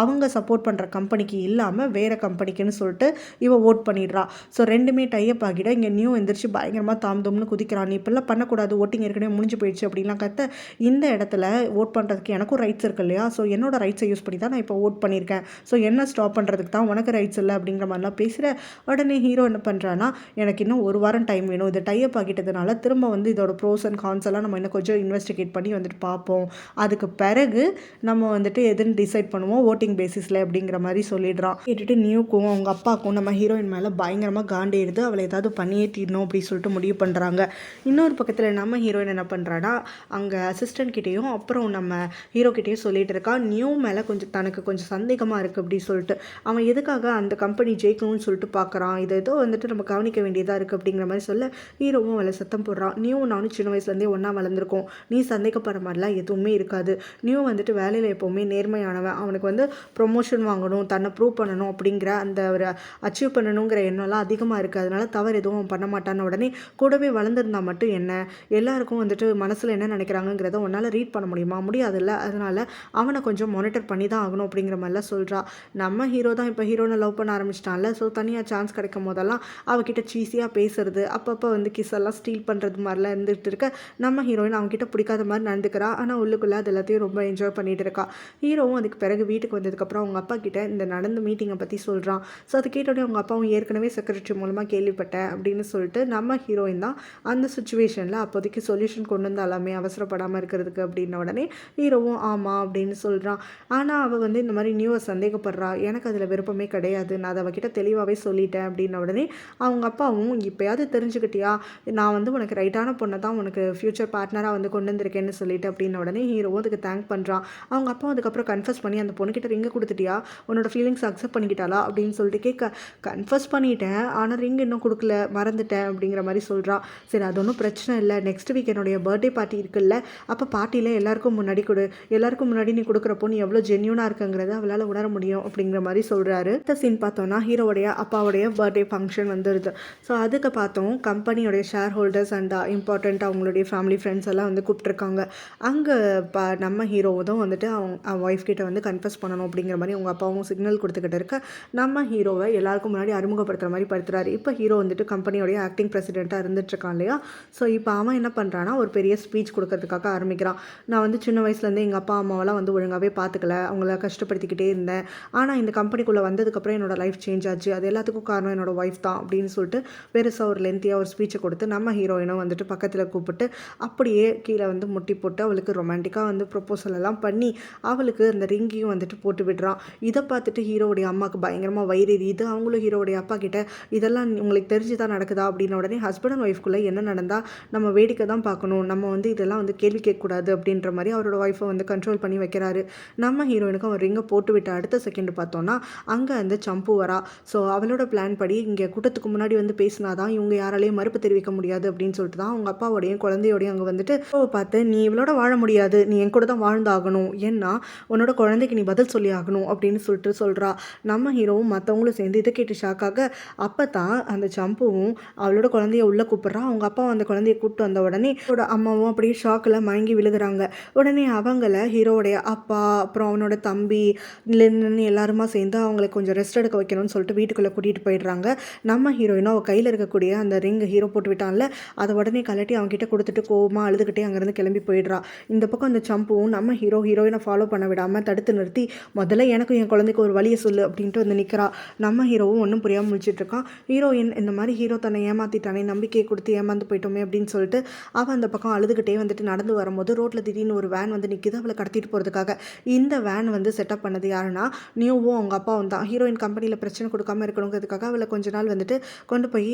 அவங்க சப்போர்ட் பண்ணுற கம்பெனிக்கு இல்லாமல் வேறு கம்பெனிக்குன்னு சொல்லிட்டு இவன் ஓட் பண்ணிடுறா. ஸோ ரெண்டுமே டைப் ஆகிட இங்கே நியூ எந்திரிச்சு பயங்கரமாக தாம்தம்னு குதிக்கிறான். நீ இப்பெல்லாம் பண்ணக்கூடாது, ஓட்டிங் ஏற்கனவே முடிஞ்சு போயிடுச்சு அப்படின்லாம் கத்த, இந்த இடத்துல ஓட் பண்ணுறதுக்கு எனக்கும் ரைட்ஸ் இருக்கு இல்லையா, ஸோ என்னோட ரைட்ஸை யூஸ் பண்ணி தான் நான் இப்போ ஓட் பண்ணியிருக்கேன், ஸோ என்ன ஸ்டாப் பண்ணுறதுக்கு தான் உனக்கு ரைட்ஸ் இல்லை அப்படிங்கிற மாதிரிலாம் பேசுகிற. உடனே ஹீரோ என்ன பண்ணுறான்னா, எனக்கு இன்னும் 1 வாரம் டைம் வேணும், இது டைப் ஆகிட்டதுனால திரும்ப வந்து இதோட ப்ரோஸ் அண்ட் கான்ஸ் எல்லாம் நம்ம இன்னும் கொஞ்சம் இன்வெஸ்டிகேட் பண்ணி வந்துட்டு பார்ப்போம், அதுக்கு பிறகு நம்ம வந்துட்டு எதுன்னு டிசைட் பண்ணுவோம் ஓட்டிங் பேசிஸில் அப்படிங்கிற மாதிரி சொல்லிடுறான். கேட்டுட்டு நியூக்கும் அவங்க அப்பாவுக்கும் நம்ம ஹீரோயின் மேலே பயங்கரமாக காண்டேடுது. அவளை ஏதாவது பண்ணியே தீரணும் அப்படின்னு சொல்லிட்டு முடிவு பண்ணுறாங்க. இன்னொரு பக்கத்தில் நம்ம ஹீரோயின் என்ன பண்ணுறான்னா, அங்கே அசிஸ்டன்ட் கிட்டேயும் அப்புறம் நம்ம ஹீரோ கிட்டேயும் சொல்லிட்டு இருக்கா, நியூ மேலே தனக்கு கொஞ்சம் சந்தேகமாக இருக்குது அப்படின்னு சொல்லிட்டு. அவன் எதுக்காக அந்த கம்பெனி ஜெயிக்கணும்னு சொல்லிட்டு பார்க்குறான், இது ஏதோ வந்துட்டு நம்ம கவனிக்க வேண்டியதாக இருக்குது அப்படிங்கிற மாதிரி சொல்ல ஹீரோவும் அவளை சத்தம் போடுறான். நியூ நானும் சின்ன வயசுலேருந்தே ஒன்றா வளர்ந்துருக்கோம், நீ சந்தேகப்படுற மாதிரிலாம் எதுவுமே இருக்காது, நியூ வந்துட்டு வேலையில் எப்போவுமே நேர்மையானவன், அவனுக்கு வந்து ப்ரொமோஷன் வாங்கணும், தன்னை ப்ரூவ் பண்ணணும் அப்படிங்கிற அந்த ஒரு அச்சீவ் பண்ணணுங்கிற எண்ணம்லாம் அதிகமாக இருக்குது, அதனால தவறு எதுவும் பண்ண மாட்டான்னு. உடனே கூடவே வளர்ந்துருந்தா மட்டும் என்ன, எல்லாருக்கும் வந்துட்டு மனசில் என்ன நினைக்கிறாங்கிறத உன்னால் ரீட் பண்ண முடியுமா, முடியாதுல்ல, அதனால் அவனை கொஞ்சம் மானிட்டர் பண்ணி தான் ஆகணும் அப்படிங்கிற மாதிரிலாம் சொல்கிறா. நம்ம ஹீரோ தான் இப்போ ஹீரோனை லவ் பண்ண ஆரம்பிச்சிட்டான்ல, ஸோ தனியாக சான்ஸ் கிடைக்கும் போதெல்லாம் அவகிட்ட சீஸியாக பேசுறது, அப்பப்போ வந்து கிஸ் எல்லாம் ஸ்டீல் பண்ணுறது மாதிரிலாம் இருந்துகிட்டு இருக்க நம்ம ஹீரோயின் அவங்ககிட்ட பிடிக்காத மாதிரி நடந்துக்கிறா. ஆனால் உள்ளுக்குள்ளே அது எல்லாத்தையும் ரொம்ப என்ஜாய் பண்ணிகிட்டு இருக்கா. ஹீரோவும் அதுக்கு பிறகு வீட்டுக்கு வந்ததுக்கப்புறம் அவங்க அப்பா கிட்ட இந்த நடந்த மீட்டிங்கை பற்றி சொல்கிறான். ஸோ அது கேட்டோடனே அவங்க அப்பாவும் ஏற்கனவே செக்ரட்டரி மூலமாக கேள்விப்பட்டேன் அப்படின்னு சொல்லிட்டு நம்ம ஹீரோயின் தான் அந்த சுச்சுவேஷனில் அப்போதைக்கு சொல்யூஷன் கொண்டு வந்தாலுமே அவசரப்படாமல் இருக்கிறதுக்கு அப்படின்ன உடனே ஹீரோவும் ஆமாம் அப்படின்னு சொல்கிறான். ஆனால் அவள் வந்து இந்த மாதிரி நியூவை சந்தேகப்படுறா, எனக்கு அதில் விருப்பமே கிடையாது, நான் அதை அவகிட்ட தெளிவாகவே சொல்லிட்டேன் அப்படின்ன உடனே அவங்க அப்பாவும் இப்போயாவது தெரிஞ்சுக்கிட்டியா, நான் வந்து உனக்கு ரைட்டான பொண்ணை தான் உனக்கு ஃப்யூச்சர் பார்ட்னராக வந்து கொண்டு வந்திருக்கேன்னு சொல்லிட்டு அப்படின்ன உடனே ஹீரோவும் அதுக்கு தேங்க் பண்ணுறான். அவங்க அப்பா அதுக்கப்புறம் கன்ஃபர்ஸ் பண்ணி அந்த பொண்ணுக்கிட்ட ரிங்கை கொடுத்துட்டியா, உன்னோட ஃபீலிங்ஸ் அக்செப்ட் பண்ணிக்கிட்டாளா அப்படின்னு சொல்லிட்டு கேட்க, கன்ஃபர்ஸ் பண்ணிட்டேன் ஆனால் ரிங் இன்னும் கொடுக்கல, மறந்துட்டேன் அப்படிங்கிற மாதிரி சொல்கிறா. சரி அது ஒன்றும் பிரச்சனை இல்லை, நெக்ஸ்ட் வீக் என்னுடைய பர்த்டே பார்ட்டி இருக்குல்ல, அப்போ பார்ட்டியில் எல்லாருக்கும் முன்னாடி எல்லாருக்கும் முன்னாடி நீ கொடுக்குறப்போ நீ எவ்வளோ ஜென்யூனாக இருக்குங்கிறத அவளால் உணர முடியும் அப்படிங்கிற மாதிரி சொல்கிறாரு. இந்த சீன் பார்த்தோன்னா ஹீரோவுடைய அப்பாவுடைய பர்த்டே ஃபங்க்ஷன் வந்துடுது. ஸோ அதுக்கு பார்த்தோம் கம்பெனியோடைய ஷேர் ஹோல்டர்ஸ் அண்ட் இம்பார்ட்டண்ட் அவங்களுடைய ஃபேமிலி ஃப்ரெண்ட்ஸ் எல்லாம் வந்து கூப்பிட்ருக்காங்க. அங்கே நம்ம ஹீரோவும் வந்துட்டு அவங்க ஒய்ஃப் கிட்ட வந்து கன்ஃபஸ் பண்ணணும் அப்படிங்கிற மாதிரி அவங்க அப்பாவும் சிக்னல் கொடுத்துக்கிட்டு இருக்க நம்ம ஹீரோவை எல்லாருக்கும் முன்னாடி அறிமுகப்படுத்துகிற மாதிரி படுத்துறாரு. இப்போ ஹீரோ வந்துட்டு கம்பெனியோடைய ஆக்டிங் பிரசிடெண்ட்டாக இருந்துட்டுருக்கான் இல்லையா. ஸோ இப்போ அவன் என்ன பண்ணுறான்னா ஒரு பெரிய ஸ்பீச் கொடுக்கறதுக்காக ஆரம்பிக்கிறான். நான் வந்து சின்ன வயசுலேருந்து எங்கள் அப்பா அம்மாவெல்லாம் வந்து ஒழுங்காகவே பார்த்துக்கல, அவங்கள கஷ்டப்படுத்திக்கிட்டே இருந்தேன், ஆனால் இந்த கம்பெனிக்குள்ளே வந்ததுக்கப்புறம் என்னோடய லைஃப் சேஞ்ச் ஆச்சு, அது எல்லாத்துக்கும் காரணம் என்னோட ஒய்ஃப் தான் அப்படின்னு சொல்லிட்டு பெருசாக ஒரு லென்த்தியாக ஒரு ஸ்பீச்சை கொடுத்து நம்ம ஹீரோயினும் வந்துட்டு பக்கத்தில் கூப்பிட்டு அப்படியே கீழே வந்து முட்டி போட்டு அவளுக்கு ரொமான்டிக்காக வந்து ப்ரொப்போசல் எல்லாம் பண்ணி அவளுக்கு அந்த ரிங்கையும் வந்துட்டு போட்டு விடுறான். இதை பார்த்துட்டு ஹீரோவுடைய அம்மாவுக்கு பயங்கரமாக வயிறு எரியுது. அவங்களும் ஹீரோவுடைய அப்பா கிட்ட இதெல்லாம் உங்களுக்கு தெரிஞ்சு தான் நடக்குதா அப்படின்ன உடனே ஹஸ்பண்ட் அண்ட் ஒய்ஃப்குள்ளே என்ன நடந்தால் நம்ம வேடிக்கை தான் பார்க்கணும், நம்ம வந்து இதெல்லாம் வந்து கேள்வி கேட்கக்கூடாது அப்படின்ற மாதிரி அவரோட ஒய்ஃபை வந்து கண்ட்ரோல் பண்ணி வைக்கிறாரு. நம்ம ஹீரோயினுக்கு அவன் ரிங்கை போட்டு விட்ட அடுத்த செகண்ட் பார்த்தோன்னா அங்கே அந்த சம்பு வரா. ஸோ அவளோட பிளான் படி இங்கே கூட்டத்துக்கு முன்னாடி வந்து பேசினாதான் இவங்க யாராலையும் மறுப்பு தெரிவிக்க முடியாது அப்படின்னு சொல்லிட்டு தான் அவங்க அப்பாவோடையும் குழந்தையோடையும் அங்கே வந்துட்டு பார்த்து நீ இவளோட வாழ முடியாது, நீ என் கூட தான் வாழ்ந்தாகணும், ஏன்னா உன்னோட குழந்தைக்கு நீ பதில் சொல்லி ஆகணும் அப்படின்னு சொல்லிட்டு சொல்கிறா. நம்ம ஹீரோவும் மற்றவங்களும் சேர்ந்து இதை கேட்டு ஷாக்காக அப்போ தான் அந்த சம்புவும் அவளோட குழந்தைய உள்ளே கூப்பிட்றா. அவங்க அப்பா அந்த குழந்தைய கூப்பிட்டு வந்த உடனே அவரோட அம்மாவும் அப்படியே ஷாக்கில் மயங்கி விழுகிறாங்க. உடனே அவங்கள ஹீரோவுடைய அப்பா அப்புறம் அவனோட தம்பி இல்லைன்னு எல்லாருமா சேர்ந்து அவங்களை கொஞ்சம் ரெஸ்ட் எடுக்க வைக்கணும்னு சொல்லிட்டு வீட்டுக்குள்ளே கூட்டிகிட்டு போயிடுறாங்க. நம்ம ஹீரோயினும் அவள் கையில் இருக்கக்கூடிய அந்த ரிங் ஹீரோ போட்டு விட்டான்ல அதை உடனே கலட்டி அவங்ககிட்ட கொடுத்துட்டு கோவமாக அழுதுகிட்டே அங்கேருந்து கிளம்பி போயிடுறா. இந்த பக்கம் அந்த சம்புவும் நம்ம ஹீரோயினை ஃபாலோ பண்ண விடாமல் தடுத்து நிறுத்தி முதல்ல எனக்கும் என் குழந்தைக்கு ஒரு வழியை சொல்லு அப்படின்ட்டு வந்து நிற்கிறா. நம்ம ஹீரோவும் ஒன்றும் புரியாமல் முடிச்சுட்டு இருக்கான். ஹீரோயின் இந்த மாதிரி ஹீரோ தன்னை ஏமாற்றிட்டானே, நம்பிக்கையை கொடுத்து ஏமாந்து போயிட்டோமே அப்படின்னு சொல்லிட்டு அவன் அந்த பக்கம் பக்கம் அழுதுகிட்டே வந்துட்டு நடந்து வரும்போது ரோட்டில் திடீர்னு ஒரு வேன் வந்து நிற்கிது அவளை கடத்திட்டு போகிறதுக்காக. இந்த வேன் வந்து செட்டப் பண்ணது யாருன்னா நியூவும் அவங்க அப்பாவும் தான். ஹீரோயின் கம்பெனியில் பிரச்சனை கொடுக்காம இருக்கணுங்கிறதுக்காக அவளை கொஞ்ச நாள் வந்துட்டு கொண்டு போய்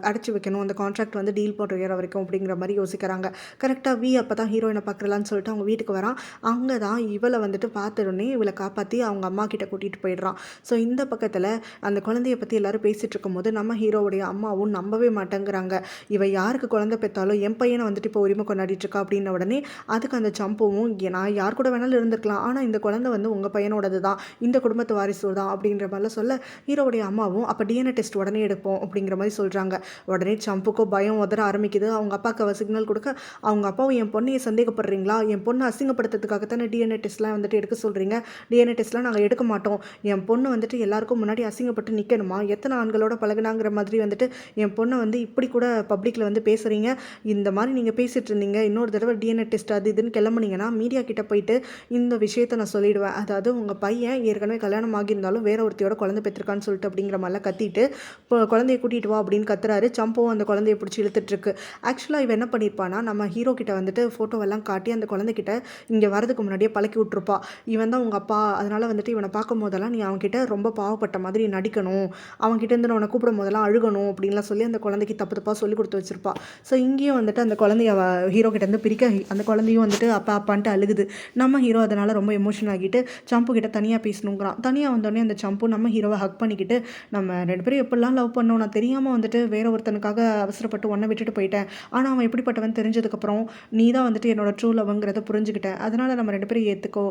அடைச்சி வைக்கணும், அந்த கான்ட்ராக்ட் வந்து டீல் போட்டு வர வரைக்கும் அப்படிங்கிற மாதிரி யோசிக்கிறாங்க. கரெக்டாக அப்போ தான் ஹீரோயினை பார்க்குறலான்னு சொல்லிட்டு அவங்க வீட்டுக்கு வரான். அங்கே தான் இவளை வந்துட்டு பார்த்துடனே இவளை காப்பாற்றி அவங்க அம்மா கிட்ட கூட்டிகிட்டு போயிடுறான். ஸோ இந்த பக்கத்தில் அந்த குழந்தைய பற்றி எல்லாரும் பேசிகிட்டு இருக்கும்போது நம்ம ஹீரோவுடைய அம்மாவும் நம்பவே மாட்டேங்கிறாங்க. இவ யாருக்கு குழந்தை பெற்றாலும் என் பையனை வந்துட்டு இப்போ உரிமை கொண்டாடிட்டு இருக்கா அப்படின்ன உடனே அதுக்கு அந்த சம்புவும் நான் யார் கூட வேணாலும் இருந்திருக்கலாம், ஆனால் இந்த குழந்தை வந்து உங்கள் பையனோடது தான், இந்த குடும்பத்து வாரிசு தான் அப்படிங்கிற மாதிரிலாம் சொல்ல ஹீரோவுடைய அம்மாவும் அப்போ டிஎன்ஏ டெஸ்ட் உடனே எடுப்போம் அப்படிங்கிற மாதிரி சொல்கிறாங்க. உடனே சம்புக்கும் பயம் உதற ஆரம்பிக்குது. அவங்க அப்பாவுக்கு அவ சிக்னல் கொடுக்க அவங்க அப்பாவும் என் பொண்ணையை சந்தேகப்படுறீங்களா, என் பொண்ணை அசிங்கப்படுத்துறதுக்காக தானே டிஎன்ஏ டெஸ்ட்லாம் வந்துட்டு எடுக்க சொல்கிறீங்க, டிஎன்ஏ டெஸ்ட்லாம் நாங்கள் எடுக்க மாட்டோம், என் பொண்ணு வந்துட்டு எல்லாருக்கும் முன்னாடி அசிங்கப்பட்டு நிற்கணுமா, எத்தனை ஆண்களோட பழகுனாங்கிற மாதிரி வந்துட்டு என் பொண்ணை வந்து இப்படி கூட பப்ளிக்கில் வந்து பேசுகிறீங்க, இந்த மாதிரி நீங்கள் பேசிகிட்டு இருந்தீங்க, இன்னொரு தடவை டிஎன்ஏ டெஸ்ட் அது இதுன்னு கிளம்புனீங்கன்னா மீடியா கிட்ட போயிட்டு இந்த விஷயத்தை நான் சொல்லிடுவேன், அதாவது உங்கள் பையன் ஏற்கனவே கல்யாணம் ஆகியிருந்தாலும் வேற ஒருத்தையோட குழந்தை பெற்றிருக்கான்னு சொல்லிட்டு அப்படிங்கிற மாதிரிலாம் கத்திட்டு இப்போ குழந்தைய கூட்டிகிட்டு வா அப்படின்னு கத்துறாரு. சம்பவும் அந்த குழந்தைய பிடிச்சி இழுத்துட்ருக்கு. ஆக்சுவலாக இவன் என்ன பண்ணியிருப்பானா நம்ம ஹீரோ கிட்ட வந்துட்டு ஃபோட்டோவெல்லாம் காட்டி அந்த குழந்தைகிட்ட இங்கே வரதுக்கு முன்னாடியே பழக்கி விட்ருப்பா, இவன் தான் உங்கள் அப்பா, அதனால் வந்துட்டு இவனை பார்க்கும் போதெல்லாம் நீ அவன்கிட்ட ரொம்ப பாவப்பட்ட மாதிரி நடிக்கணும், அவன்கிட்ட இருந்து அவனை கூப்பிடும் போதெல்லாம் அழுகணும் அப்படின்லாம் சொல்லி அந்த குழந்தைக்கு தப்பு தப்பாக சொல்லி கொடுத்து வச்சிருப்பா. ஸோ இங்கேயும் வந்துட்டு அந்த குழந்தைய ஹீரோ கிட்டேருந்து பிரிக்க அந்த குழந்தையும் வந்துட்டு அப்பா அப்பான்ட்டு அழுகுது. நம்ம ஹீரோ அதனால் ரொம்ப எமோஷன் ஆகிட்டு சம்பு கிட்ட தனியாக பேசணுங்கிறான். தனியாக வந்தோடனே அந்த சம்பு நம்ம ஹீரோவை ஹக் பண்ணிக்கிட்டு நம்ம 2 பேரும் எப்படிலாம் லவ் பண்ணோம், நான் தெரியாமல் வந்துட்டு வேற ஒருத்தனுக்காக அவசரப்பட்டு ஒன்றை விட்டுட்டு போயிட்டேன், ஆனால் அவன் எப்படிப்பட்டவன் தெரிஞ்சதுக்கப்புறம் நீ தான் வந்துட்டு என்னோட ட்ரூ லவ்ங்கிறத புரிஞ்சுக்கிட்டேன், அதனால் நம்ம 2 பேரும் ஏற்றுக்கோ,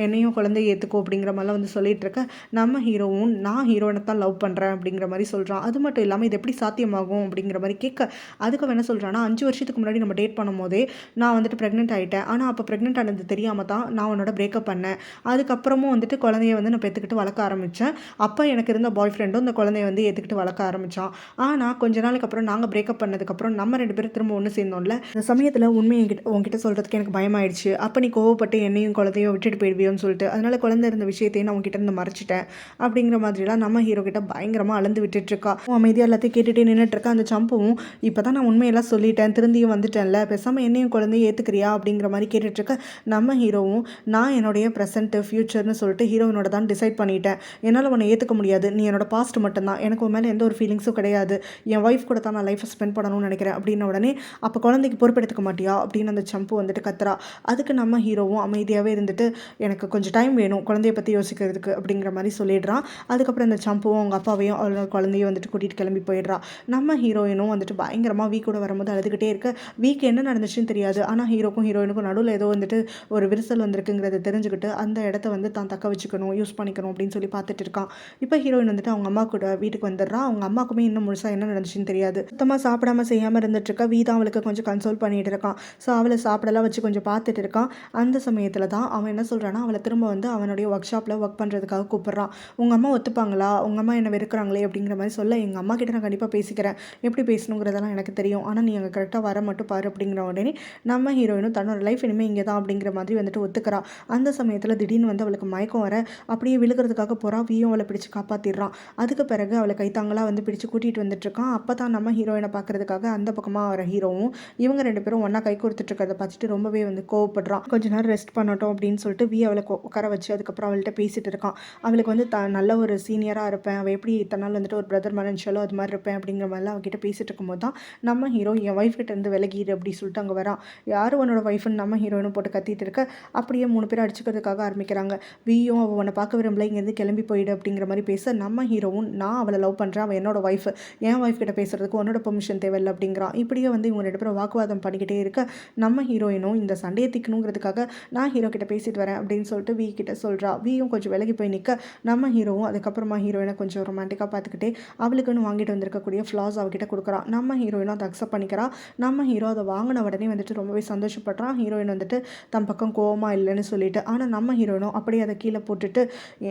என்னையும் குழந்தைய ஏற்றுக்கோ அப்படிங்கிற மாதிரிலாம் வந்து சொல்லிட்டு இருக்க நம்ம ஹீரோவும் நான் ஹீரோயினை தான் லவ் பண்ணுறேன் அப்படிங்கிற மாதிரி சொல்கிறான். அது மட்டும் இல்லாமல் இது எப்படி சாத்தியமாகும் அப்படிங்கிற மாதிரி கேட்க அதுக்கு அவன் என்ன சொல்கிறான்னா 5 வருஷத்துக்கு முன்னாடி நம்ம டேட் பண்ணும் போதே நான் வந்துட்டு ப்ரெக்னென்ட் ஆகிட்டேன், ஆனால் அப்போ ப்ரெக்னென்ட் ஆனது தெரியாமல் தான் நான் உன்னோட பிரேக்கப் பண்ணேன், அதுக்கப்புறமும் வந்துட்டு குழந்தைய வந்து நான் பெற்றுக்கிட்டு வளர்க்க ஆரம்பித்தேன், அப்போ எனக்கு இருந்த பாய் ஃப்ரெண்டும் இந்த குழந்தைய வந்து ஏற்றுக்கிட்டு வளர்க்க ஆரம்பித்தான், ஆனால் கொஞ்ச நாளுக்கு அப்புறம் நாங்கள் பிரேக்கப் பண்ணதுக்கப்புறம் நம்ம 2 பேரும் திரும்ப ஒன்று சேர்ந்தோம்ல, இந்த சமயத்தில் உண்மையை உங்ககிட்ட சொல்கிறதுக்கு எனக்கு பயமாயிடுச்சு, அப்போ நீ கோவப்பட்டு என்னையும் குழந்தையும் விட்டுட்டு போயிடுவியோன்னு சொல்லிட்டு அதனால் குழந்தை இருந்த விஷயத்தையும் நான் உங்ககிட்ட இருந்து மறைச்சிட்டேன் அப்படிங்கிற மாதிரிலாம் நம்ம ஹீரோ கிட்ட பயங்கரமாக அளந்து விட்டுட்டுருக்கா. அமைதியாக எல்லாத்தையும் கேட்டுகிட்டே நின்றுட்டுருக்கா. அந்த சம்புவும் இப்போ தான் நான் உண்மையெல்லாம் சொல்லிட்டேன், திருந்தியும் வந்துட்டேன்ல, பேசாமல் என்னையும் குழந்தையும் ஏற்றுக்கிறியா அப்படிங்கிற மாதிரி கேட்டுட்ருக்க நம்ம ஹீரோவும் நான் என்னுடைய ப்ரெசென்ட்டு ஃப்யூச்சர்னு சொல்லிட்டு ஹீரோயினோட தான் டிசைட் பண்ணிட்டேன், என்னால் உன்னை ஏற்றுக்க முடியாது, நீ என்னோட பாஸ்ட் மட்டும்தான், எனக்கு உன் மேலே எந்த ஒரு ஃபீலிங்ஸும் கிடையாது, என் ஒய்ஃப் கூட தான் நான் லைஃப்பை ஸ்பெண்ட் பண்ணணும்னு நினைக்கிறேன் அப்படின்ன உடனே அப்போ குழந்தைக்கு பொறுப்பெடுத்துக்க மாட்டியா அப்படின்னு அந்த சம்பு வந்துட்டு கத்துறா. அதுக்கு நம்ம ஹீரோவும் அமைதியாகவே இருந்துட்டு எனக்கு கொஞ்சம் டைம் வேணும் குழந்தைய பற்றி யோசிக்கிறதுக்கு அப்படிங்கிற மாதிரி சொல்லிடுறான். அதுக்கப்புறம் அந்த சம்புவும் அவங்க அப்பாவையும் அவளோட குழந்தையும் வந்துட்டு கூட்டிகிட்டு கிளம்பி போயிடுறா. நம்ம ஹீரோயினும் வந்துட்டு பயங்கரமாக வீக்கோட வரும்போது அழுதுகிட்டே இருக்க வீக்கு என்ன நடந்துச்சுன்னு தெரியாது, ஆனால் ஹீரோக்கும் ஹீரோயினுக்கும் நடுவில் ஏதோ வந்துட்டு ஒரு விரிசல் வந்திருக்குங்கிறத தெரிஞ்சுக்கிட்டு அந்த இடத்த வந்து தான் தக்க வச்சுக்கணும், யூஸ் பண்ணிக்கணும் அப்படின்னு சொல்லி பார்த்துட்டு இருக்கான். இப்போ ஹீரோயின் வந்துட்டு அவங்க அம்மா கூட வீட்டுக்கு வந்துடுறா. அவங்க அம்மாக்குமே இன்னும் முழுசாக என்ன நடந்துச்சுன்னு தெரியாது. சுத்தமாக சாப்பிடாம செய்யாமல் இருந்துட்டு இருக்கா. தான் அவளுக்கு கொஞ்சம் கன்சோல் பண்ணிட்டு இருக்கான். ஸோ அவளை சாப்பிடலாம் வச்சு கொஞ்சம் பார்த்துட்டு இருக்கான். அந்த சமயத்தில் தான் அவன் என்ன சொல்கிறான்னா அவளை திரும்ப வந்து அவனுடைய ஒர்க் ஷாப்பில் ஒர்க் பண்ணுறதுக்காக கூப்பிட்றான். உங்கள் அம்மா ஒத்துப்பாங்களா, உங்கள் அம்மா என்ன வெறுக்கிறாங்களே அப்படிங்கிற மாதிரி சொல்ல எங்கள் அம்மா கிட்ட நான் கண்டிப்பாக பேசிக்கிறேன், எப்படி பேசணுங்கிறதெல்லாம் எனக்கு தெரியும், ஆனால் நீ அங்கே கரெக்டாக வர மட்டும் பாரு அப்படிங்கிற உடனே நம்ம ஹீரோயினும் தன்னோட லைஃப் இனிமேல் இங்கே தான் அப்படிங்கிற மாதிரி வந்துட்டு ஒத்துக்கிறா. அந்த சமயத்தில் திடீர்னு வந்து அவளுக்கு மயக்கம் வர அப்படியே விழுகிறதுக்காக போகிறா. வீயும் அவளை பிடிச்சி காப்பாற்றிடுறான். அதுக்கு பிறகு அவளை கைத்தாங்களாக வந்து பிடிச்சி கூட்டிகிட்டு வந்துட்டுருக்கான். அப்போ தான் நம்ம ஹீரோயினை பார்க்குறதுக்காக அந்த பக்கமாக வர ஹீரோவும் இவங்க 2 பேரும் ஒன்றா கை கொடுத்துட்ருக்கிறத பார்த்துட்டு ரொம்பவே வந்து கோவப்படுறான். கொஞ்ச நேரம் ரெஸ்ட் பண்ணட்டும் அப்படின்னு சொல்லிட்டு அவளை உட்கார வச்சு அதுக்கப்புறம் அவள்கிட்ட பேசிகிட்டு இருக்கான். அவளுக்கு வந்து நல்ல ஒரு சீனியராக இருப்பேன், அவள் எப்படி இத்தனை நாள் வந்துட்டு ஒரு பிரதர் மனன்ஷலோ அது மாதிரி இருப்பேன் அப்படிங்கிற மாதிரிலாம் அவகிட்ட பேசிகிட்டு இருக்கும்போது தான் நம்ம ஹீரோ என் ஒய்ஃப் கிட்ட இருந்து விலகிடு அப்படின்னு சொல்லிட்டு அங்கே வரான். யார் உன்னோட ஒய்ஃப்னு நம்ம ஹீரோயினும் போட்டு கத்திட்டு இருக்க அப்படியே 3 பேர் அடிச்சுக்கிறதுக்காக ஆரம்பிக்கிறாங்க. வீயும் அவள் உன்னை பார்க்க விரும்பல, இங்கேருந்து கிளம்பி போயிடு அப்படிங்கிற மாதிரி பேச நம்ம ஹீரோவும் நான் அவளை லவ் பண்ணுறேன், அவள் என்னோட ஒய்ஃப், என் ஒய்ஃப் கிட்ட பேசுறதுக்கு உன்னோட பெர்மிஷன் தேவையில்லை அப்படிங்கிறான். இப்படியே வந்து இவங்க 2 பேரும் வாக்குவாதம் பண்ணிக்கிட்டே இருக்க நம்ம ஹீரோயினும் இந்த சண்டையை தீக்கணுங்கிறதுக்காக நான் ஹீரோ கிட்ட பேசிட்டு வரேன் அப்படின்னு சொல்லிட்டு வீ கிட்ட சொல்கிறா. வீயும் கொஞ்சம் விலகி போய் நிற்க நம்ம ஹீரோவும் அதுக்கப்புறமா ஹீரோயினை கொஞ்சம் ரொமான்டிக்காக பார்த்துக்கிட்டே அவளுக்குன்னு வாங்கிட்டு வந்திருக்கக்கூடிய ஃப்ளாஸ் அவகிட்ட கொடுக்குறான். நம்ம ஹீரோயினும் அதை அக்செப்ட் பண்ணிக்கிறா. நம்ம ஹீரோ அதை வாங்கின உடனே வந்துட்டு ரொம்பவே சந்தோஷப்படுறான். ஹீரோயின் வந்துட்டு தம் பக்கம் கோவமா இல்லைன்னு சொல்லிட்டு, ஆனால் நம்ம ஹீரோயினும் அப்படியே அதை கீழே போட்டுட்டு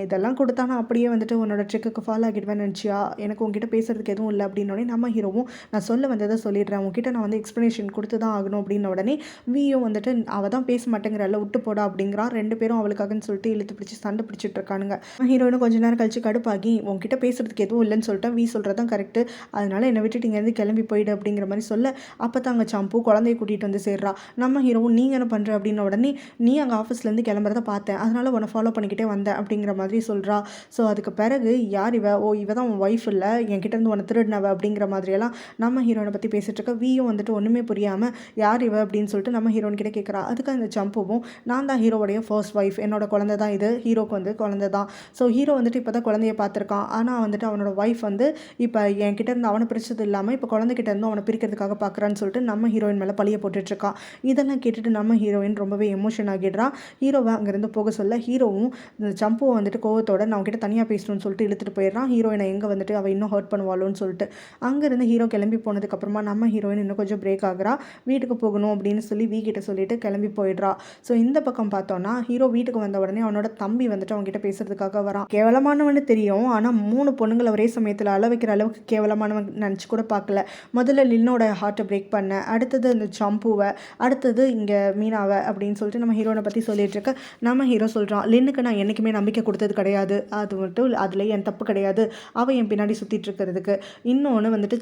இதெல்லாம் கொடுத்தா நான் அப்படியே வந்துட்டு உன்னோட ட்ரிக்கு ஃபாலோ ஆகிடுவேன் நினச்சியா, எனக்கு உங்ககிட்ட பேசுறதுக்கு எதுவும் இல்லை அப்படின்னோடனே நம்ம ஹீரோவும் நான் சொல்ல வந்ததை சொல்லிடுறேன், உங்ககிட்ட நான் வந்து எக்ஸ்ப்ளனேஷன் கொடுத்து தான் ஆகணும் அப்படின்ன உடனே வீயும் வந்துட்டு அவள் தான் பேச மாட்டேங்கிறல்ல விட்டு போடா அப்படிங்கிறான். 2 பேரும் அவளுக்காகன்னு சொல்லிட்டு இழுத்து பிடிச்சி சண்டை பிடிச்சிட்டு இருக்கானுங்க. ஹீரோயினும் கொஞ்ச நேரம் கழிச்சு கடுப்பாகி உங்ககிட்ட பேசுறதுக்கு எதுவும் இல்லைன்னு சொல்லிட்டேன், வீ சொல்கிறது தான் கரெக்டு, அதனால என்னை விட்டுட்டு இங்கேருந்து கிளம்பி போயிடு அப்படிங்கிற மாதிரி சொல்ல அப்போ தான் அங்கே சம்பு குழந்தை குழந்தைய கூட்டிகிட்டு வந்து சேர்றா. நம்ம ஹீரோவும் நீ என்ன பண்ணுற அப்படின்ன உடனே, நீ அங்கே ஆஃபீஸ்லேருந்து கிளம்புறத பார்த்தேன், அதனால உன்னை ஃபாலோ பண்ணிக்கிட்டே வந்தேன் அப்படிங்கிற மாதிரி சொல்கிறா. ஸோ அதுக்கு பிறகு யார் இவ, ஓ இவ தான் உன் ஒய்ஃப் இல்லை, என்கிட்ட இருந்து உன்னை திருடினவ அப்படிங்கிற மாதிரியெல்லாம் நம்ம ஹீரோனை பற்றி பேசிகிட்டு இருக்க. வியும் வந்துட்டு ஒன்றுமே புரியாமல் யார் இவ அப்படின்னு சொல்லிட்டு நம்ம ஹீரோயின் கிட்ட கேட்குறா. அதுக்கு அந்த சம்புவும், நான் தான் ஹீரோவுடைய ஃபர்ஸ்ட் ஒய்ஃப், என்னோட குழந்தை தான் இது, ஹீரோக்கு வந்து குழந்தை தான். ஸோ ஹீரோ வந்துட்டு இப்போ தான் குழந்தைய பார்த்துருக்கான், ஆனால் வந்துட்டு அவனோட ஒய்ஃப் வந்து இப்போ என்கிட்ட இருந்து அவனை பிரிச்சது இல்லாமல் இப்போ குழந்தைகிட்ட இருந்து அவனை பிரிக்கிறதுக்காக பார்க்குறான்னு சொல்லிட்டு நம்ம ஹீரோயின் மேலே பழிய போட்டுட்ருக்கான். இதெல்லாம் கேட்டுட்டு நம்ம ஹீரோயின் ரொம்பவே எமோஷன் ஆகிடுறா. ஹீரோவை அங்கேருந்து போக சொல்ல ஹீரோவும் இந்த சம்புவை வந்துட்டு கோவத்தோட நான் அவங்ககிட்ட தனியாக பேசணும்னு சொல்லிட்டு இழுத்துட்டு போயிடுறான். ஹீரோயினை எங்கே வந்துட்டு அவள் இன்னும் ஹர்ட் பண்ணுவாளோன்னு சொல்லிட்டு அங்கேருந்து ஹீரோ கிளம்பி போனதுக்கப்புறமா நம்ம ஹீரோயின் இன்னும் கொஞ்சம் பிரேக் ஆகுறா. வீட்டுக்கு போகணும் அப்படின்னு சொல்லி வீக்கிட்ட சொல்லிட்டு கிளம்பி போயிடுறா. ஸோ இந்த பக்கம் பார்த்தோன்னா ஹீரோ வீட்டுக்கு வந்த உடனே அவனோட தம்பி வந்துட்டு அவங்ககிட்ட பேசுறதுக்காக வரான். கேவலமானவனு தெரியும், ஆனால் 3 பொண்ணுங்களை ஒரே சமயத்தில் அள வைக்கிற அளவுக்கு கேவலமானவன் நினச்சி கூட பார்க்கல. முதல்ல லின்னோட ஹார்ட்டை பிரேக் பண்ண, அடுத்தது இந்த சம்புவை, அடுத்தது இங்கே மீனாவை அப்படின்னு சொல்லிட்டு நம்ம ஹீரோனை பற்றி சொல்லிட்டு இருக்க. நம்ம ஹீரோ சொல்கிறான், லின்னுக்கு நான் என்றைக்குமே நம்பிக்கை கொடுத்தது கிடையாது, அது மட்டும் அதில் என் தப்பு கிடையாது, அவள் என் பின்னாடி சுற்றிட்டு இருக்கிறதுக்கு. இன்னொன்று வந்துட்டு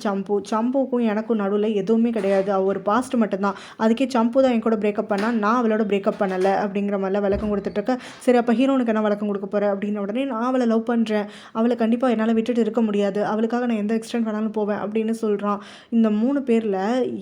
சம்புக்கும் எனக்கும் நடுவில் எதுவுமே கிடையாது, அவள் ஒரு பாஸ்ட் மட்டும்தான், அதுக்கே சம்பு தான் என் கூட பிரேக்கப் பண்ணால், நான் அவளோட பிரேக்கப் பண்ணலை அப்படிங்கிற மாதிரிலாம் விளக்கம் கொடுத்துட்ருக்க. சரி அப்போ ஹீரோனுக்கு என்ன விளக்கம் கொடுக்க போகிறேன் அப்படின்ன உடனே, நான் அவளை லவ் பண்ணுறேன், அவளை கண்டிப்பாக என்னால் விட்டுட்டு இருக்க முடியாது, அவளுக்காக நான் எந்த எக்ஸ்டென்ட் வேணாலும் போவேன் அப்படின்னு சொல்கிறான். இந்த 3 பேரில்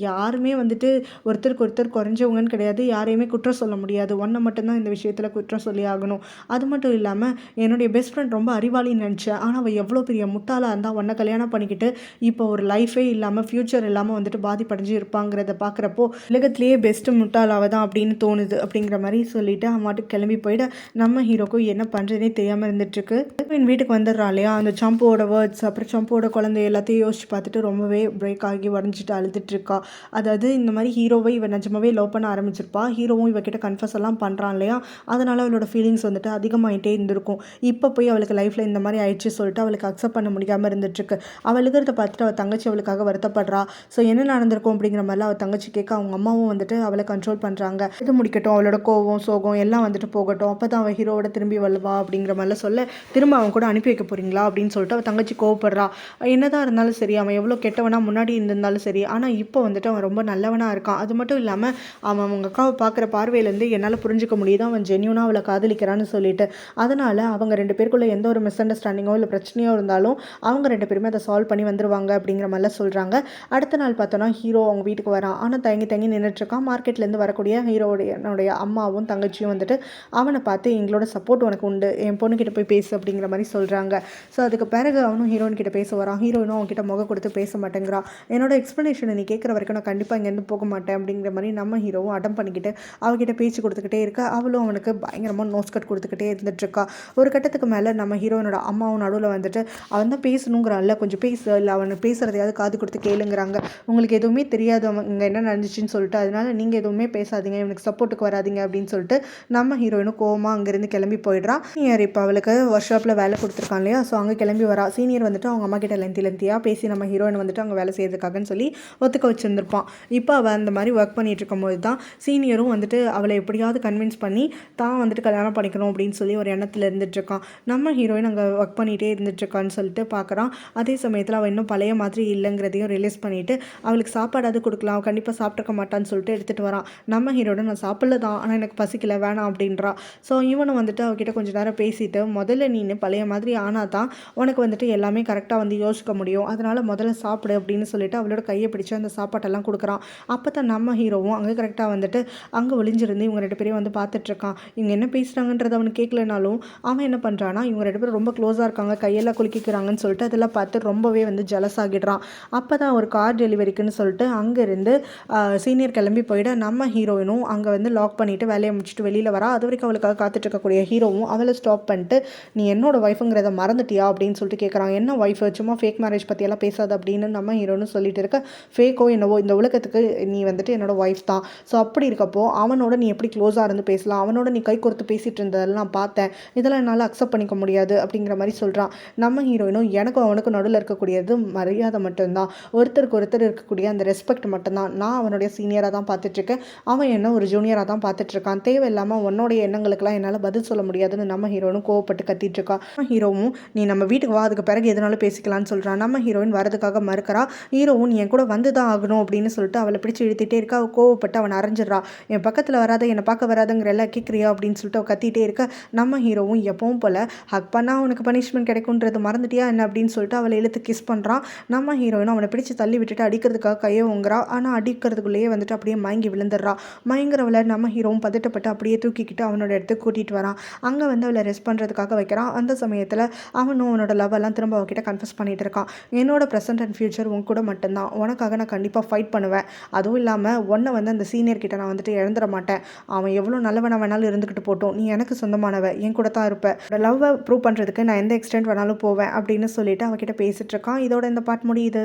யாருமே வந்துட்டு ஒருத்தருக்கு ஒருத்தர் குறைஞ்சவங்கன்னு கிடையாது, யாரையுமே குற்றம் சொல்ல முடியாது, ஒன்றை மட்டும்தான் இந்த விஷயத்தில் குற்றம் சொல்லி ஆகணும். அது மட்டும் இல்லாமல் என்னுடைய பெஸ்ட் ஃப்ரெண்ட் ரொம்ப அறிவாளின்னு நினச்சேன், ஆனால் அவள் எவ்வளோ பெரிய முட்டாளாக இருந்தால் ஒன்றை கல்யாணம் பண்ணிக்கிட்டு இப்போ ஒரு லைஃபே இல்லாமல் ஃப்யூச்சர் இல்லாமல் வந்துட்டு பாதிப்படைஞ்சு இருப்பாங்கிறத பார்க்குறப்போ உலகத்திலேயே பெஸ்ட்டு முட்டாளாக தான் அப்படின்னு தோணுது அப்படிங்கிற மாதிரி சொல்லிட்டு அவன் மாட்டுக்கு கிளம்பி போயிட்டு நம்ம ஹீரோக்கும் என்ன பண்ணுறதுனே தெரியாமல் இருந்துட்டுருக்கு. என் வீட்டுக்கு வந்துடுறா இல்லையா, அந்த சம்போட வேர்ட்ஸ் அப்புறம் சம்போட குழந்தை எல்லாத்தையும் யோசிச்சு பார்த்துட்டு ரொம்பவே பிரேக் ஆகி உடஞ்சிட்டு அழுதுட்டு இருக்கா. அதாவது இந்த மாதிரி ஹீரோவை இவன் நிஜமாவே லவ் பண்ண ஆரம்பிச்சிருப்பா, ஹீரோவும் இவகிட்ட கன்ஃபர்ஸ் எல்லாம் பண்ணுறான் இல்லையா, அதனால் அவளோட ஃபீலிங்ஸ் வந்துட்டு அதிகமாகிட்டே இருந்திருக்கும். இப்போ போய் அவளுக்கு லைஃப்பில் இந்த மாதிரி ஆயிடுச்சு சொல்லிட்டு அவளுக்கு அக்செப்ட் பண்ண முடியாமல் இருந்துட்டுருக்கு. அவள் இருக்கிறத பார்த்துட்டு அவள் தங்கச்சி அவளுக்காக வருத்தப்படுறா. ஸோ என்ன நடந்திருக்கும் அப்படிங்கிற மாதிரிலாம் அவள் தங்கச்சி கேட்க அவங்க அம்மாவும் வந்துட்டு அவளை கண்ட்ரோல் பண்ணுறாங்க. இது முடிக்கட்டும், அவளோட கோவம் சோகம் எல்லாம் வந்துட்டு போகட்டும், அப்போ தான் அவள் ஹீரோவோட திரும்பி வருவா அப்படிங்கிற மாதிரிலாம் சொல்ல, திரும்ப அவன் கூட அனுப்பி வைக்க போகிறீங்களா அப்படின்னு சொல்லிட்டு அவள் தங்கச்சி கோவப்படுறா. என்னதான் இருந்தாலும் சரி, அவன் எவ்வளோ கெட்டவனா முன்னாடி இருந்திருந்தாலும் சரி, ஆனால் இப்போ வந்துட்டு அவன் ரொம்ப நல்லவனாக இருக்கான். அது மட்டும் இல்லாமல் அவன் அவங்க அக்காவை பார்க்குற பார்வையிலேருந்து என்னால் புரிஞ்சிக்க முடியுது அவன் ஜென்யூனாக அவளை காதலிக்கிறான்னு சொல்லிட்டு. அதனால் அவங்க 2 பேருக்குள்ளே எந்த ஒரு மிஸ் அண்டர்ஸ்டாண்டிங்கோ இல்லை பிரச்சனையோ இருந்தாலும் அவங்க 2 பேருமே அதை சால்வ் பண்ணி வந்துருவாங்க அப்படிங்கிற மாதிரிலாம் சொல்கிறாங்க. அடுத்த நாள் பார்த்தோன்னா ஹீரோ அவங்க வீட்டுக்கு வரான், ஆனால் தயங்கி நின்றுட்டுருக்கான். மார்க்கெட்லேருந்து வரக்கூடிய ஹீரோடைய அம்மாவும் தங்கச்சியும் வந்துட்டு அவனை பார்த்து எங்களோட சப்போர்ட் உனக்கு உண்டு, என் பொண்ணுக்கிட்ட போய் பேசு அப்படிங்கிற மாதிரி சொல்கிறாங்க. ஸோ அதுக்கு பிறகு அவனும் ஹீரோயின் கிட்ட பேச வரான். ஹீரோயினும் அவன்கிட்ட முக கொடுத்து பேச மாட்டேங்கிறான். என்னோட எக்ஸ்ப்ளனேஷனை நீ கேட்குற வரைக்கும் நான் கண்டிப்பாக இங்கேருந்து போக மாட்டேன் அப்படிங்கிற மாதிரி நம்ம ஹீரோவும் அடம் பண்ணிக்கிட்டு அவகிட்ட பேச்சு கொடுத்துக்கிட்டே இருக்கா. அவளும் அவனுக்கு பயங்கரமாக நோஸ் கட் கொடுத்துக்கிட்டே இருந்துட்டுருக்கா. ஒரு கட்டத்துக்கு மேலே நம்ம ஹீரோயினோட அம்மாவும் நடுவில் வந்துட்டு அவன் தான் பேசணுங்கிறான்ல, கொஞ்சம் பேசு, இல்லை அவனை பேசுகிறதையாவது காது கொடுத்து கேளுங்கிறாங்க. உங்களுக்கு எதுவுமே தெரியாது அவங்க என்ன நடந்துச்சுன்னு சொல்லிட்டு, அதனால நீங்கள் எதுவுமே பேசாதீங்க, இவனுக்கு சப்போர்ட்டுக்கு வராதிங்க அப்படின்னு சொல்லிட்டு நம்ம ஹீரோயினும் கோவமாக அங்கேருந்து கிளம்பி போயிடுறான். சீனியர் இப்போ அவளுக்கு ஒர்க் ஷாப்பில் வேலை கொடுத்துருக்கான் இல்லையா, ஸோ அங்கே கிளம்பி வரா. சீனியர் வந்துட்டு அவங்க அம்மா கிட்ட லென்த்தியாக பேசி நம்ம ஹீரோயின் வந்துட்டு அவங்க வேலை செய்யறதுக்காகன்னு சொல்லி ஒத்துக்க வச்சுருந்துருப்பான். இப்போ அவள் அந்த மாதிரி ஒர்க் பண்ணிட்டு இருக்கும்போது தான் சீனியரும் வந்துட்டு அவளை எப்படியாவது கன்வின்ஸ் பண்ணி தான் வந்துட்டு கல்யாணம் பண்ணிக்கணும் அப்படின்னு சொல்லி ஒரு எண்ணத்தில் இருந்துகிட்ருக்கான். நம்ம ஹீரோயின் அங்கே ஒர்க் பண்ணிகிட்டே இருந்துகிட்ருக்கான்னு சொல்லிட்டு பார்க்குறான். அதே சமயத்தில் அவள் இன்னும் பழைய மாதிரி இல்லைங்கிறதையும் ரிலீஸ் பண்ணிவிட்டு அவளுக்கு சாப்பாடாவது கொடுக்கலாம், அவள் கண்டிப்பாக சாப்பிட்ருக்க மாட்டான்னு சொல்லிட்டு எடுத்துகிட்டு வரான். நம்ம ஹீரோட நான் சாப்பிடல தான், ஆனால் எனக்கு பசிக்கல, வேணாம் அப்படின்றா. ஸோ இவனை வந்துட்டு அவகிட்ட கொஞ்சம் நேரம் பேசிட்டு, முதல்ல நீனு பழைய மாதிரி ஆனால் தான் உனக்கு வந்துட்டு எல்லாமே கரெக்டாக வந்து யோசிக்க முடியும், அதனால் முதல்ல சாப்பிடு அப்படின்னு சொல்லிட்டு அவளோட கையை பிடிச்சி அந்த சாப்பாட்டெல்லாம் கொடுக்குறான். அப்போ தான் நம்ம ஹீரோவும் அங்கே கரெக்டாக வந்துட்டு அங்கே ஒளிஞ்சிருந்து இவங்க 2 பேரையும் வந்து பார்த்துட்ருக்கான். இவங்க என்ன பேசுகிறாங்கன்றது அவனுக்கு கேட்கலனாலும் அவன் என்ன பண்ணுறான்னா, இவங்க 2 பேரும் ரொம்ப க்ளோஸாக இருக்காங்க, கையெல்லாம் குலுக்கிக்கிறாங்கன்னு சொல்லிட்டு அதெல்லாம் பார்த்து ரொம்பவே வந்து ஜலஸ் ஆகிடுறான். அப்போ தான் ஒரு கார் டெலிவரிக்குன்னு சொல்லிட்டு அங்கேருந்து சீனியர் கிளம்பி போயிட நம்ம ஹீரோயினும் அங்கே வந்து லாக் பண்ணிவிட்டு வேலையை முடிச்சுட்டு வெளியில் வரா. அது வரைக்கும் அவளுக்காக காத்துட்டு இருக்கக்கூடிய ஹீரோவும் அவளை ஸ்டாப் பண்ணிட்டு, நீ என்னோட ஒய்ஃபுங்கிறத மறந்துட்டியா அப்படின்னு சொல்லிட்டு கேட்குறான். என்ன ஒய்ஃபு, சும்மா ஃபேக் மேரேஜ் பற்றியெல்லாம் பேசாது அப்படின்னு நம்ம ஹீரோன்னு சொல்லிட்டு இருக்க. ஃபேக்கோ என்னவோ, இந்த உலகத்துக்கு நீ வந்துட்டு என்னோட ஒய்ஃப் தான். ஸோ அப்படி இருக்கப்போ அவனோட நீ எப்படி க்ளோஸாக இருந்து பேசலாம், அவனோட நீ கை கொடுத்து பேசிகிட்டு இருந்ததெல்லாம் நான் பார்த்தேன், இதெல்லாம் என்னால் அக்செப்ட் பண்ணிக்க முடியாது அப்படிங்கிற மாதிரி சொல்கிறான். நம்ம ஹீரோயினும் எனக்கும் அவனுக்கும் நடுவில் இருக்கக்கூடியது மரியாதை மட்டும்தான், ஒருத்தருக்கு ஒருத்தர் இருக்கக்கூடிய அந்த ரெஸ்பெக்ட் மட்டும்தான், நான் அவனுடைய சீனியராக தான் பார்த்துட்ருக்கேன், அவன் என்ன ஒரு ஜூனியராக தான் பார்த்துட்ருக்கான், தேவையில்லாமல் உன்னோடைய எண்ணங்களுக்கெல்லாம் என்னால் பதில் சொல்ல முடியாதுன்னு நம்ம ஹீரோனும் கோவப்பட்டு கத்திட்டுருக்கா. ஹீரோவும் நீ நம்ம வீட்டுக்கு வா, அதுக்கு பிறகு எதனாலும் பேசிக்கலான்னு சொல்கிறான். நம்ம ஹீரோயின் வரதுக்காக மறுக்கிறா. ஹீரோவும் நீ என் கூட வந்து தான் ஆகணும் அப்படின்னு சொல்லிட்டு அவளை பிடிச்சி இழுத்துட்டே இருக்கா. அவ கோவப்பட்டு அவனை அரைஞ்சிடுறா. என் பக்கத்தில் வராத, என்னை பார்க்க வராதுங்கிற எல்லாம் கேட்குறியா அப்படின்னு சொல்லிட்டு அவ கத்திட்டே இருக்க, நம்ம ஹீரோவும் எப்பவும் போல் ஹக் பண்ணால் அவனுக்கு பனிஷ்மெண்ட் கிடைக்குன்றது மறந்துட்டியா என்ன அப்படின்னு சொல்லிட்டு அவளை இழுத்து கிஸ் பண்ணுறான். நம்ம ஹீரோயினும் அவனை பிடிச்சி தள்ளி விட்டுட்டு அடிக்கிறதுக்காக கையை ஓங்குறா. ஆனால் அடிக்கிறதுக்குள்ளேயே வந்துட்டு அப்படியே மயங்கி விழுந்துடுறா. மயங்குறவளை நம்ம ஹீரோவும் பதட்டப்பட்டு அப்படியே தூக்கிக்கிட்டு அவனோட இடத்துக்கு கூட்டிகிட்டு வரான். அங்கே வந்து அவளை ரெஸ்ட் பண்ணுறதுக்காக வைக்கிறான். அந்த சமயத்தில் அவனும் அவனோட லவ் எல்லாம் திரும்ப அவகிட்ட கன்ஃபஸ் பண்ணிட்டு இருக்கான். என்னோட ப்ரெசன்ட் அண்ட் ஃபியூச்சர் உன் கூட மட்டும்தான், உனக்காக நான் கண்டிப்பாக ஃபைட் பண்ணுவேன். அதுவும் இல்லாமல் உன்னை வந்து அந்த சீனியர் கிட்ட நான் வந்துட்டு இழந்துட மாட்டேன். அவன் எவ்வளோ நல்லவனா வேணாலும் இருந்துக்கிட்டு போட்டோம், நீ எனக்கு சொந்தமானவ, என் கூட தான் இருப்ப. லவ்வை ப்ரூவ் பண்ணுறதுக்கு நான் எந்த எக்ஸ்டென்ட் வேணாலும் போவேன் அப்படின்னு சொல்லிட்டு அவகிட்ட பேசிட்டு இருக்கான். இதோட இந்த பாட் முடியுது.